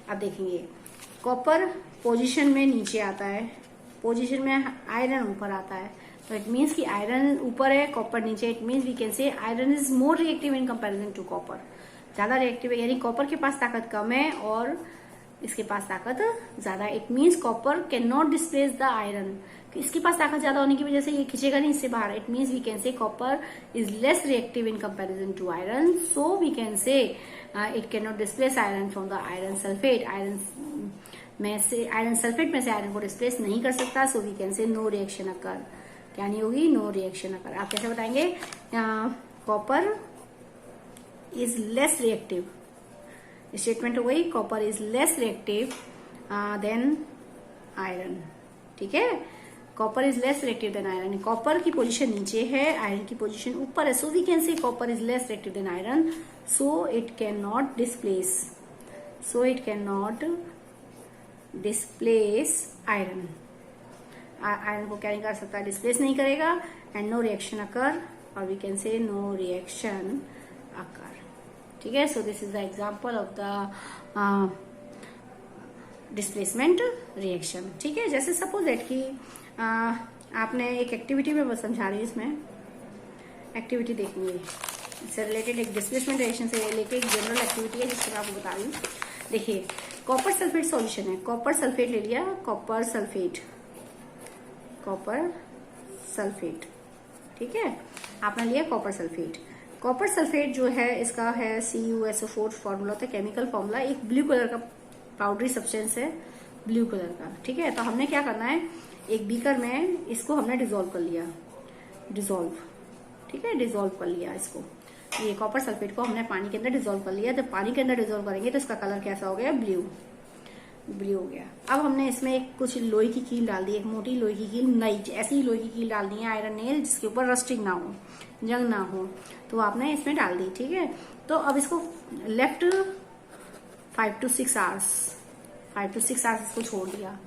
Speaker 1: अब देखेंगे, कॉपर पोजीशन में नीचे आता है, पोजीशन में आयरन ऊपर आता है, तो इट मीन्स कि आयरन ऊपर है, कॉपर नीचे। It means we can say iron is more reactive in comparison to copper. ज्यादा रिएक्टिव है, यानी कॉपर के पास ताकत कम है और इसके पास ताकत ज्यादा है। It means copper can not displace the iron, इसके पास ताकत ज्यादा होने की वजह से ये खींचेगा नहीं इससे बाहर। It means we can say copper is less reactive in comparison to iron, so we can say it can not displace iron from the iron sulphate. Iron sulphate में से आयरन को डिस्प्लेस नहीं कर सकता, so we can say no reaction occur. क्या नहीं होगी? No reaction occur. आप कैसे बताएंगे? Copper is less reactive, statement हो गई, copper is less reactive than iron. ठीक है, copper is less reactive than iron. Copper की पोजीशन नीचे है, आयरन की पोजीशन ऊपर है, so we can say copper is less reactive than iron, so it can not displace iron. Iron को क्या नहीं कर सकता? डिस्प्लेस नहीं करेगा। एंड नो रिएक्शन अकर, और we can say no reaction occur. ठीक है, so this is the example of the displacement reaction. ठीक है, जैसे सपोज दैट कि आपने एक एक्टिविटी में समझा रही है, इसमें एक्टिविटी देखनी है, इससे रिलेटेड एक डिस्प्लेसमेंट रिएक्शन से रिलेटेड एक जनरल एक्टिविटी है जिसको मैं आपको बता रही हूँ। देखिए, कॉपर सल्फेट सॉल्यूशन है, कॉपर सल्फेट ले लिया, कॉपर सल्फेट, ठीक है, आपने लिया कॉपर सल्फेट। कॉपर सल्फेट जो है इसका है CuSO4 फॉर्मूला होता है, केमिकल फॉर्मूला, एक ब्लू कलर का पाउडरी सब्सटेंस है, ब्लू कलर का। ठीक है, तो हमने क्या करना है, एक बीकर में इसको हमने डिसॉल्व कर लिया, ठीक है, डिसॉल्व कर लिया इसको, ये कॉपर सल्फेट को हमने पानी के अंदर डिसॉल्व कर लिया। जब पानी के अंदर डिसॉल्व करेंगे तो इसका कलर कैसा हो गया? ब्लू हो गया। अब हमने इसमें एक कुछ लोहे की कील डाल दी, एक मोटी लोहे की कील, नई ऐसी ही लोहे की कील डाल दी है, आयरन नेल, जिसके ऊपर रस्टिंग ना हो, जंग ना हो, तो आपने इसमें डाल दी। ठीक है, तो अब इसको लेफ्ट 5 to 6 आवर्स इसको छोड़ दिया।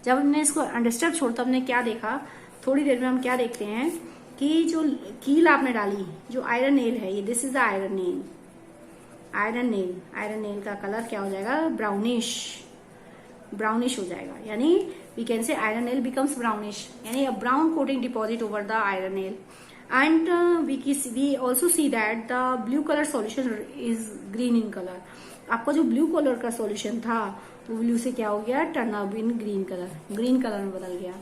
Speaker 1: जब हमने इसको अनडिस्टर्ब छोड़, तो हमने क्या देखा, थोड़ी देर में हम क्या देखते हैं कि जो कील आपने डाली, जो आयरन नेल है, ये this is the iron nail का कलर क्या हो जाएगा? ब्राउनिश हो जाएगा, यानी we can say iron nail becomes brownish, यानी a brown coating deposit over the iron nail. And we also see that the blue colour solution is green in colour. आपका जो ब्लू कलर का solution था वो blue से क्या हो गया? Turn up in green colour में बदल गया।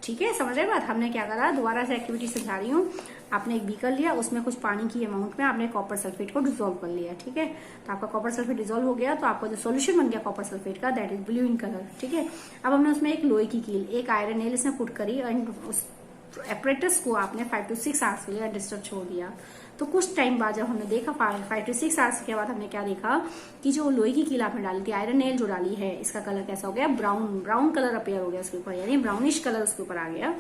Speaker 1: ठीक है, समझ रहे बात? हमने क्या करा, दोबारा से एक्टिविटी समझा रही हूँ। आपने एक बीकर लिया, उसमें कुछ पानी की अमाउंट में आपने कॉपर सल्फेट को डिसॉल्व कर लिया। ठीक है, तो आपका कॉपर सल्फेट डिसॉल्व हो गया, तो आपका जो सॉल्यूशन बन गया कॉपर सल्फेट का, that is blue in colour. ठीक है, अब हमने उसमें एक लोहे की कील, एक आयरन नेल इसमें पुट करी, एंड उस एपरेटस को आपने 5 to 6 आवर्स के लिए अनडिस्टर्ब छोड़ दिया। तो कुछ टाइम बाद जब हमने देखा 5 to 6 आवर्स के बाद हमने क्या देखा कि जो लोहे की कील आपने डाली थी, आयरन नेल जो डाली है, इसका कलर कैसा हो गया? ब्राउन कलर अपेयर हो गया उसके ऊपर, यानी ब्राउनिश कलर उसके ऊपर आ गया।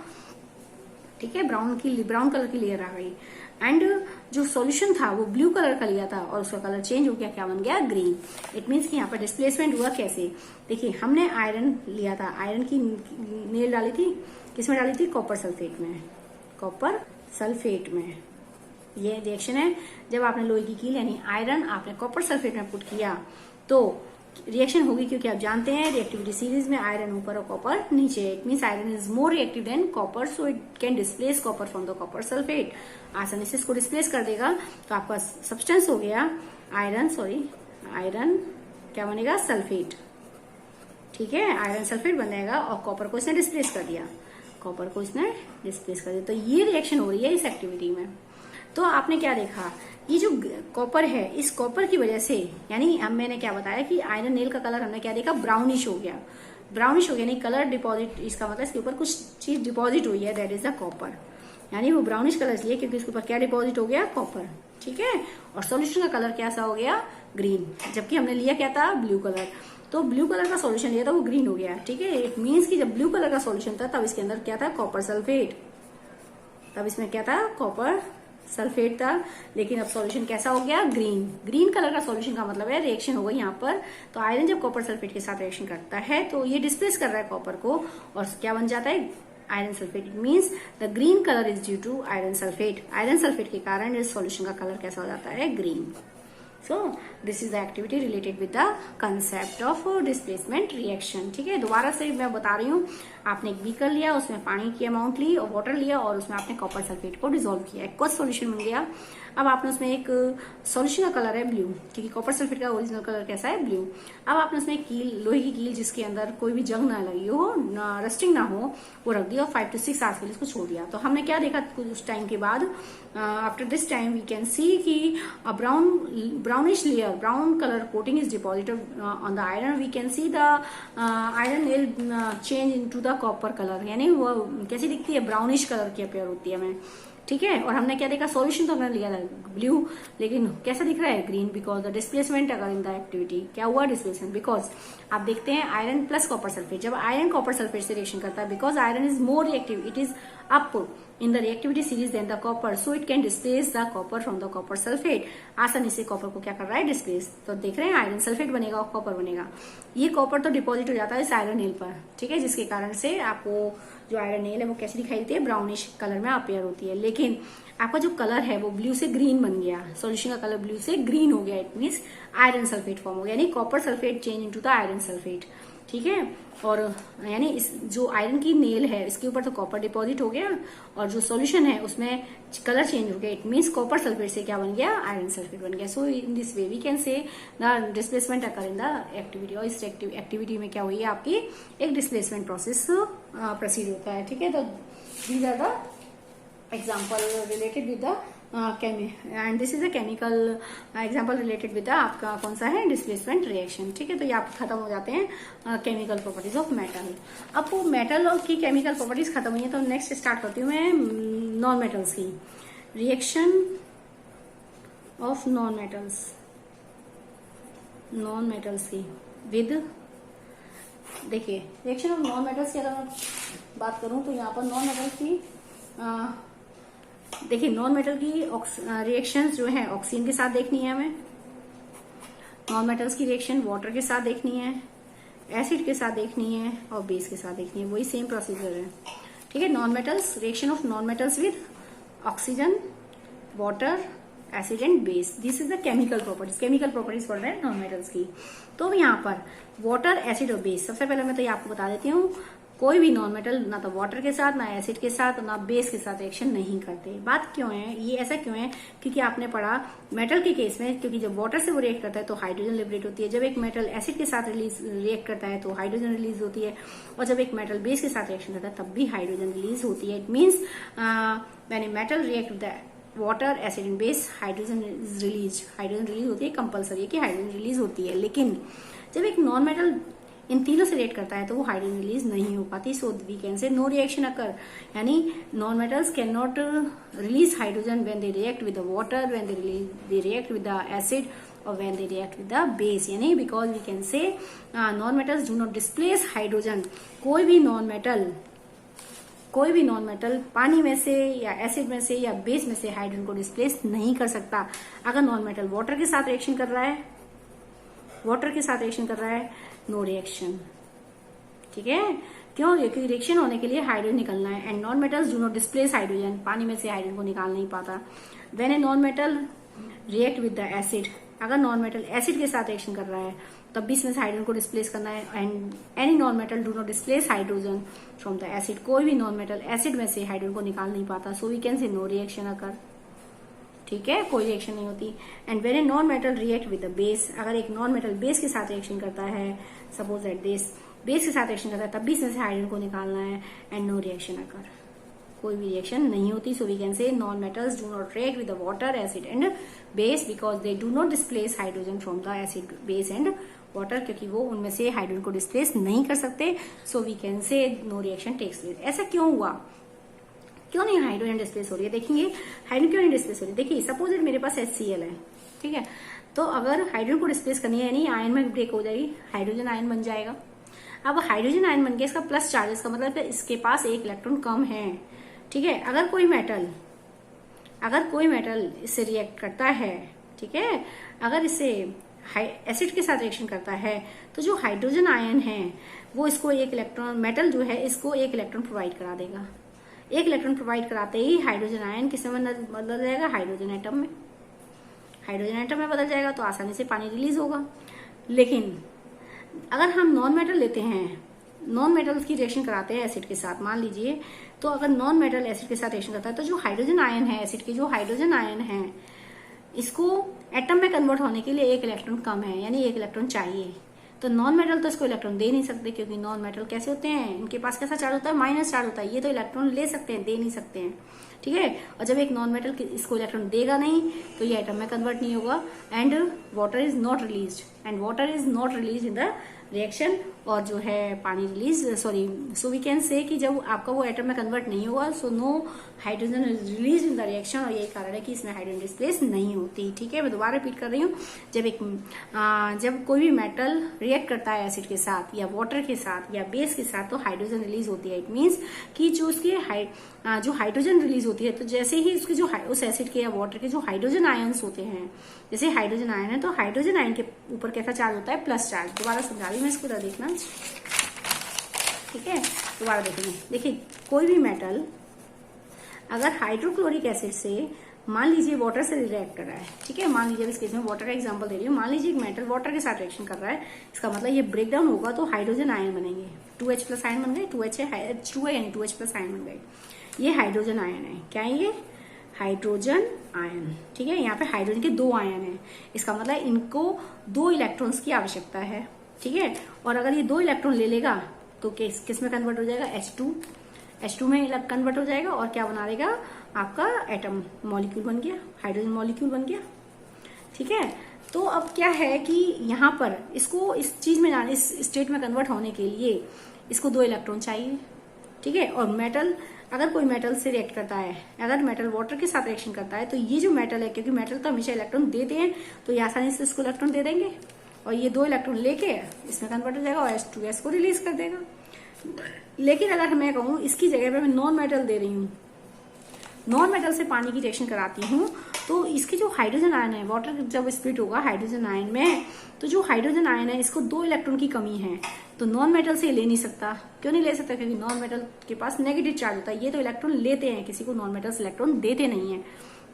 Speaker 1: ठीक है, ब्राउन कलर की लेयर आ गई। एंड जो सॉल्यूशन था वो ब्लू कलर का लिया था और उसका कलर चेंज हो गया, क्या बन गया? ग्रीन। इट मीन्स कि यहाँ पर डिस्प्लेसमेंट हुआ कैसे? देखिए, हमने आयरन लिया था, आयरन की नेल डाली थी, किसमें डाली थी? कॉपर सल्फेट में। ये रिएक्शन है, जब आपने लोहे की कील यानी आयरन आपने कॉपर सल्फेट में पुट किया तो रिएक्शन होगी, क्योंकि आप जानते हैं रिएक्टिविटी सीरीज में आयरन ऊपर और कॉपर नीचे। It means iron is more reactive than copper, so it can displace copper from the copper sulphate. आसानी से इसको डिस्प्लेस कर देगा, तो आपका सब्सटेंस हो गया आयरन क्या बनेगा? सल्फेट। ठीक है, आयरन सल्फेट बन जाएगा, और कॉपर को इसने डिस्प्लेस कर दिया, तो ये रिएक्शन हो रही है इस एक्टिविटी में। तो आपने क्या देखा, ये जो कॉपर है, इस कॉपर की वजह से, यानी हम मैंने क्या बताया कि आयरन नेल का कलर हमने क्या देखा? ब्राउनिश हो गया, यानी कलर डिपॉजिट, इसका मतलब इसके ऊपर कुछ चीज डिपॉजिट हुई है, दैट इज द कॉपर। यानी वो ब्राउनिश कलर इसलिए क्योंकि इसके ऊपर क्या डिपॉजिट हो गया? कॉपर। ठीक है, और सॉल्यूशन का कलर कैसा हो गया? ग्रीन, जबकि हमने लिया क्या था? Blue colour. तो ब्लू कलर का सॉल्यूशन लिया था, वो ग्रीन हो गया। ठीक है, इट मीन्स कि जब ब्लू कलर का सॉल्यूशन था तब इसके अंदर क्या था? Copper sulphate. तब इसमें क्या था? कॉपर सल्फेट था, लेकिन अब सॉल्यूशन कैसा हो गया? ग्रीन कलर का सॉल्यूशन का मतलब है रिएक्शन हो गई यहाँ पर। तो आयरन जब कॉपर सल्फेट के साथ रिएक्शन करता है तो ये डिस्प्लेस कर रहा है कॉपर को, और क्या बन जाता है? Iron sulphate. It means the green colour is due to iron sulphate. Iron sulphate के कारण इस सॉल्यूशन का कलर कैसा हो जाता है? Green. So this is the activity related with the concept of displacement reaction. ठीक है, दोबारा से मैं बता रही हूँ, आपने एक बीकर लिया, उसमें पानी की अमाउंट ली और वाटर लिया और उसमें आपने कॉपर सल्फेट को डिसॉल्व किया, एक्वस सॉल्यूशन मिल गया। अब आपने उसमें एक सॉल्यूशन का कलर है ब्लू, क्योंकि कॉपर सल्फेट का ओरिजिनल कलर कैसा है, ब्लू। अब आपने उसमें एक कील, लोहे की कील जिसके अंदर कोई भी जंग ना लगी हो, रस्टिंग ना हो, वो रख दिया और 5 to 6 आवर्स के लिए उसको छोड़ दिया। तो हमने क्या देखा कुछ टाइम के बाद, after this time we can see कि brownish layer, brown colour coating is deposited on the iron. We can see the iron nail change into the copper colour, यानी वो कैसी दिखती है, ब्राउनिश कलर की अपेयर होती है हमें। ठीक है, और हमने क्या देखा, सॉल्यूशन तो हमने लिया था ब्लू, लेकिन कैसा दिख रहा है, ग्रीन, बिकॉज द डिस्प्लेसमेंट अगर इन द एक्टिविटी क्या हुआ, डिस्प्लेसमेंट, बिकॉज आप देखते हैं आयरन प्लस कॉपर सल्फेट, जब आयरन कॉपर सल्फेट से रिएक्शन करता है, because iron is more reactive, it is up in the reactivity series than the copper, so it can displace the copper from the copper sulphate. आसानी से copper को क्या कर रहा है, डिस्प्लेस। तो देख रहे हैं आयरन सल्फेट बनेगा और कॉपर बनेगा। ये कॉपर तो डिपॉजिट हो जाता है इस आयरन नेल पर, ठीक है, जिसके कारण से आपको जो आयरन नेल है वो कैसी दिखाई देती है, ब्राउनिश कलर में अपेयर होती है। लेकिन आपका जो कलर है वो ब्लू से ग्रीन बन गया, सॉल्यूशन का कलर ब्लू से ग्रीन हो गया, it means iron sulphate form हो गया, यानी copper sulphate change into the iron sulphate. ठीक है, और यानी इस जो आयरन की नेल है इसके ऊपर तो कॉपर डिपॉजिट हो गया और जो सॉल्यूशन है उसमें कलर चेंज हो गया, इट मीन्स कॉपर सल्फेट से क्या बन गया, आयरन सल्फेट बन गया। So in this way we can say the displacement occur in the activity, और इस एक्टिविटी में क्या हुई है, आपकी एक डिस्प्लेसमेंट प्रोसेस प्रोसीड होता है। ठीक है, तो these are the example related with the and this is a chemical example related with the आपका कौन सा है, डिस्प्लेसमेंट रिएक्शन। ठीक है, तो ये आप खत्म हो जाते हैं केमिकल प्रॉपर्टीज ऑफ मेटल। अब वो मेटल की केमिकल प्रॉपर्टीज खत्म हुई है, तो नेक्स्ट स्टार्ट करती हूँ मैं नॉन मेटल्स की, रिएक्शन ऑफ नॉन मेटल्स की विद, देखिए रिएक्शन ऑफ नॉन मेटल्स की अगर मैं बात करूं तो यहाँ पर नॉन मेटल्स की देखिए नॉन मेटल की रिएक्शंस जो है ऑक्सीजन के साथ देखनी है हमें, नॉन मेटल्स की रिएक्शन वाटर के साथ देखनी है, एसिड के साथ देखनी है और बेस के साथ देखनी है, वही सेम प्रोसीजर है। ठीक है, non metals, reaction of non metals with oxygen, water, acid and base, this is the chemical properties पढ़ रहे हैं नॉन मेटल्स की। तो यहाँ पर वाटर, एसिड और बेस, सबसे पहले मैं तो ये आपको बता देती हूँ, कोई भी नॉन मेटल ना तो वाटर के साथ, ना एसिड के साथ, ना बेस के साथ रिएक्शन नहीं करते। बात क्यों है, ये ऐसा क्यों है, क्योंकि आपने पढ़ा मेटल के केस में, क्योंकि जब वाटर से वो रिएक्ट करता है तो हाइड्रोजन लिबरेट होती है, जब एक मेटल एसिड के साथ रिएक्ट करता है तो हाइड्रोजन रिलीज होती है, और जब एक मेटल बेस के साथ रिएक्शन करता है तब भी हाइड्रोजन रिलीज होती है। It means when a metal react with water, acid and base, hydrogen release होती है, कंपल्सरी है कि हाइड्रोजन रिलीज होती है। लेकिन जब एक नॉन मेटल इन तीनों से रिएक्ट करता है तो वो हाइड्रोजन रिलीज नहीं हो पाती, so we can say no reaction occur, यानी non metals can not release hydrogen when they react with the water, when they react with the acid और when they react with the base, यानी because we can say non metals do not displace hydrogen. कोई भी non metal पानी में से या acid में से या बेस में से हाइड्रोजन को डिस्प्लेस नहीं कर सकता। अगर नॉन मेटल वाटर के साथ रिएक्शन कर रहा है, नो रिएक्शन। ठीक है, क्यों, क्योंकि रिएक्शन होने के लिए हाइड्रोजन निकलना है, and non metals do not displace hydrogen, पानी में से हाइड्रोजन को निकाल नहीं पाता। When a non metal react with the acid, अगर नॉन मेटल एसिड के साथ रिएक्शन कर रहा है तब भी इसमें हाइड्रोजन को डिस्प्लेस करना है, and any non metal do not displace hydrogen from the acid, कोई भी नॉन मेटल एसिड में से हाइड्रोजन को निकाल नहीं पाता, so we can say no reaction occur. ठीक है, कोई रिएक्शन नहीं होती। And when a non metal react with the base, अगर एक नॉन मेटल बेस के साथ रिएक्शन करता है, सपोज दैट बेस के साथ रिएक्शन करता है, तब भी इसमें से हाइड्रोजन को निकालना है, एंड नो रिएक्शन अकर, कोई भी रिएक्शन नहीं होती। So we can say non metals do not react with the water, acid and base because they do not displace hydrogen from the acid, base and water, क्योंकि वो उनमें से hydrogen को displace नहीं कर सकते। So we can say no reaction takes place. ऐसा क्यों हुआ, क्यों नहीं हाइड्रोजन डिस्प्लेस हो रही है, देखेंगे हाइड्रोजन क्यों नहीं डिस्प्लेस हो रही है। देखिए सपोज मेरे पास HCl है, ठीक है, तो अगर हाइड्रोजन को डिस्प्लेस करनी है यानी आयन में ब्रेक हो जाएगी, हाइड्रोजन आयन बन जाएगा। अब हाइड्रोजन आयन बन गया, इसका प्लस चार्जेस का मतलब है इसके पास एक इलेक्ट्रॉन कम है। ठीक है, अगर कोई मेटल इससे रिएक्ट करता है, ठीक है, अगर इससे एसिड के साथ रिएक्शन करता है तो जो हाइड्रोजन आयन है वो इसको एक इलेक्ट्रॉन, मेटल जो है इसको एक इलेक्ट्रॉन प्रोवाइड करा देगा। एक इलेक्ट्रॉन प्रोवाइड कराते ही हाइड्रोजन आयन किस में बदल जाएगा, हाइड्रोजन एटम में। हाइड्रोजन एटम में बदल जाएगा तो आसानी से पानी रिलीज होगा। लेकिन अगर हम नॉन मेटल लेते हैं, नॉन मेटल की रिएक्शन कराते हैं एसिड के साथ, मान लीजिए, तो अगर नॉन मेटल एसिड के साथ रिएक्शन करता है तो जो हाइड्रोजन आयन है, एसिड के जो हाइड्रोजन आयन है, इसको एटम में कन्वर्ट होने के लिए एक इलेक्ट्रॉन कम है, यानी एक इलेक्ट्रॉन चाहिए। तो नॉन मेटल तो इसको इलेक्ट्रॉन दे नहीं सकते, क्योंकि नॉन मेटल कैसे होते हैं, इनके पास कैसा चार्ज होता है, माइनस चार्ज होता है। ये तो इलेक्ट्रॉन ले सकते हैं, दे नहीं सकते हैं, ठीक है। और जब एक नॉन मेटल इसको इलेक्ट्रॉन देगा नहीं तो ये एटम में कन्वर्ट नहीं होगा, and water is not release, and water is not release in the reaction, और जो है पानी रिलीज, सो वी कैन से कि जब आपका वो एटम में कन्वर्ट नहीं होगा, so no hydrogen is release in the reaction, और यही कारण है कि इसमें हाइड्रोजन डिस्प्लेस नहीं होती, ठीक है। मैं दोबारा रिपीट कर रही हूँ, जब कोई भी मेटल रिएक्ट करता है एसिड के साथ या वाटर के साथ या बेस के साथ तो हाइड्रोजन रिलीज होती है। इट मीन्स कि जो उसके जो हाइड्रोजन रिलीज होती है, तो जैसे ही उसके जो उस एसिड के या वाटर के जो हाइड्रोजन आयन्स होते हैं, जैसे हाइड्रोजन आयन है तो हाइड्रोजन आयन के ऊपर कैसा चार्ज होता है, प्लस चार्ज। दोबारा समझा रही हूँ मैं इसको, देखना, ठीक है। दोबारा देखेंगे, देखिए कोई भी मेटल अगर हाइड्रोक्लोरिक एसिड से, मान लीजिए वाटर से रिएक्ट कर रहा है, ठीक है, मान लीजिए इस केस में वाटर का एग्जांपल दे रही हूँ, मान लीजिए एक मेटल वाटर के साथ रिएक्शन कर रहा है, इसका मतलब ये ब्रेक डाउन होगा तो हाइड्रोजन आयन बनेंगे, 2H प्लस आयन बन गए, 2H है H2 है, 2H प्लस आयन बन गए, ये हाइड्रोजन आयन है। क्या है ये, हाइड्रोजन आयन, ठीक है। यहाँ पे हाइड्रोजन के 2 आयन है, इसका मतलब इनको 2 इलेक्ट्रॉन्स की आवश्यकता है, ठीक है। और अगर ये 2 इलेक्ट्रॉन ले लेगा तो किस में कन्वर्ट हो जाएगा, H2 में कन्वर्ट हो जाएगा, और क्या बना देगा, आपका एटम मॉलिक्यूल बन गया, हाइड्रोजन मॉलिक्यूल बन गया, ठीक है। तो अब क्या है कि यहाँ पर इसको इस चीज में जाने, इस स्टेट में कन्वर्ट होने के लिए इसको 2 इलेक्ट्रॉन चाहिए, ठीक है। और मेटल, अगर कोई मेटल से रिएक्ट करता है, अगर मेटल वाटर के साथ रिएक्शन करता है, तो ये जो मेटल है, क्योंकि मेटल तो हमेशा इलेक्ट्रॉन देते हैं, तो ये आसानी से इसको इलेक्ट्रॉन दे देंगे, और ये 2 इलेक्ट्रॉन लेके इसमें कन्वर्ट हो जाएगा और H2S को रिलीज कर देगा। लेकिन अगर मैं कहूँ इसकी जगह पे मैं नॉन मेटल दे रही हूँ, नॉन मेटल से पानी की रिएक्शन कराती हूँ, तो इसकी जो हाइड्रोजन आयन है, वाटर जब स्प्लिट होगा हाइड्रोजन आयन में, तो जो हाइड्रोजन आयन है इसको 2 इलेक्ट्रॉन की कमी है, तो नॉन मेटल से ले नहीं सकता। क्यों नहीं ले सकता, क्योंकि नॉन मेटल के पास नेगेटिव चार्ज होता है, ये तो इलेक्ट्रॉन लेते हैं, किसी को नॉन मेटल से इलेक्ट्रॉन देते नहीं है,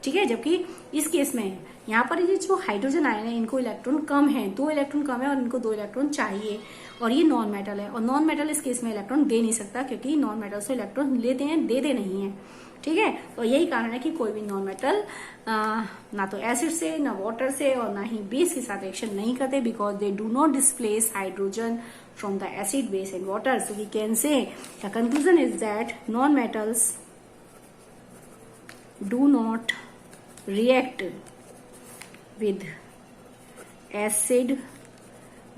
Speaker 1: ठीक है। जबकि इस केस में यहाँ पर ये जो हाइड्रोजन आयन है, इनको इलेक्ट्रॉन कम है, 2 इलेक्ट्रॉन कम है, और इनको 2 इलेक्ट्रॉन चाहिए, और ये नॉन मेटल है, और नॉन मेटल इस केस में इलेक्ट्रॉन दे नहीं सकता, क्योंकि नॉन मेटल से इलेक्ट्रॉन लेते हैं, देते नहीं है, ठीक है। तो यही कारण है कि कोई भी नॉन मेटल ना तो एसिड से, ना वाटर से, और ना ही बेस के साथ रिएक्शन नहीं करते, because they do not displace hydrogen from the acid, base and water. So we can say the conclusion is that non metals do not react with acid,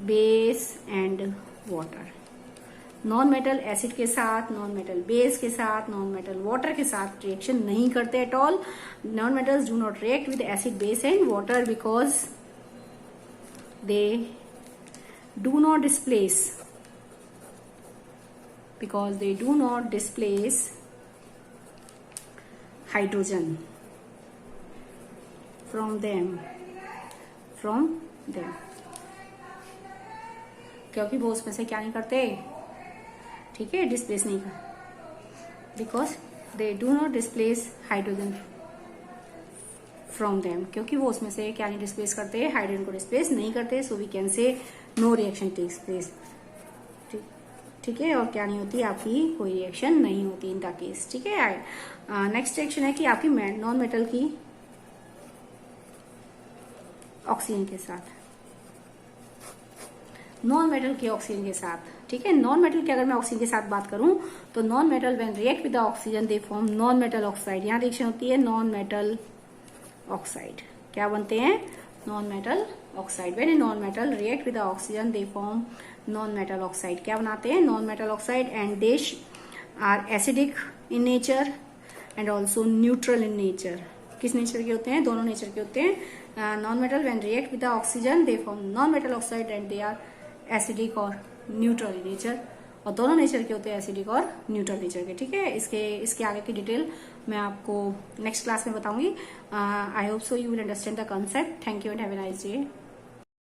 Speaker 1: base and water। Non metal acid के साथ, non metal base के साथ, non metal water के साथ reaction नहीं करते at all. Non metals do not react with acid, base and water because they do not displace hydrogen from them, क्योंकि वो उसमें से क्या नहीं करते, ठीक है, डिस्प्लेस नहीं कर, because they do not displace hydrogen from them, क्योंकि वो उसमें से क्या नहीं डिस्प्लेस करते, हाइड्रोजन को डिस्प्लेस नहीं करते। So we can say no reaction takes place, ठीक है। और क्या नहीं होती, आपकी कोई रिएक्शन नहीं होती इन द केस, ठीक है। नेक्स्ट रिएक्शन है कि आपकी नॉन मेटल की ऑक्सीजन के साथ, नॉन मेटल के ऑक्सीजन के साथ, ठीक है। नॉन मेटल की अगर मैं ऑक्सीजन के साथ बात करूं तो non metal when react with the oxygen they form non metal oxide. यहां रिएक्शन होती है नॉन मेटल ऑक्साइड, क्या बनते हैं, non metal oxide. When a non metal react with the oxygen they form non metal oxide, क्या बनाते हैं, non metal oxide. And they are acidic in nature and also neutral in nature. किस nature के होते हैं, दोनों nature के होते हैं। Non metal when react with the oxygen they form non metal oxide and they are acidic और neutral in nature, और दोनों नेचर के होते हैं, एसिडिक और न्यूट्रल नेचर के, ठीक है। इसके आगे की डिटेल मैं आपको नेक्स्ट क्लास में बताऊंगी। I hope so you will understand the concept. Thank you and have a nice day.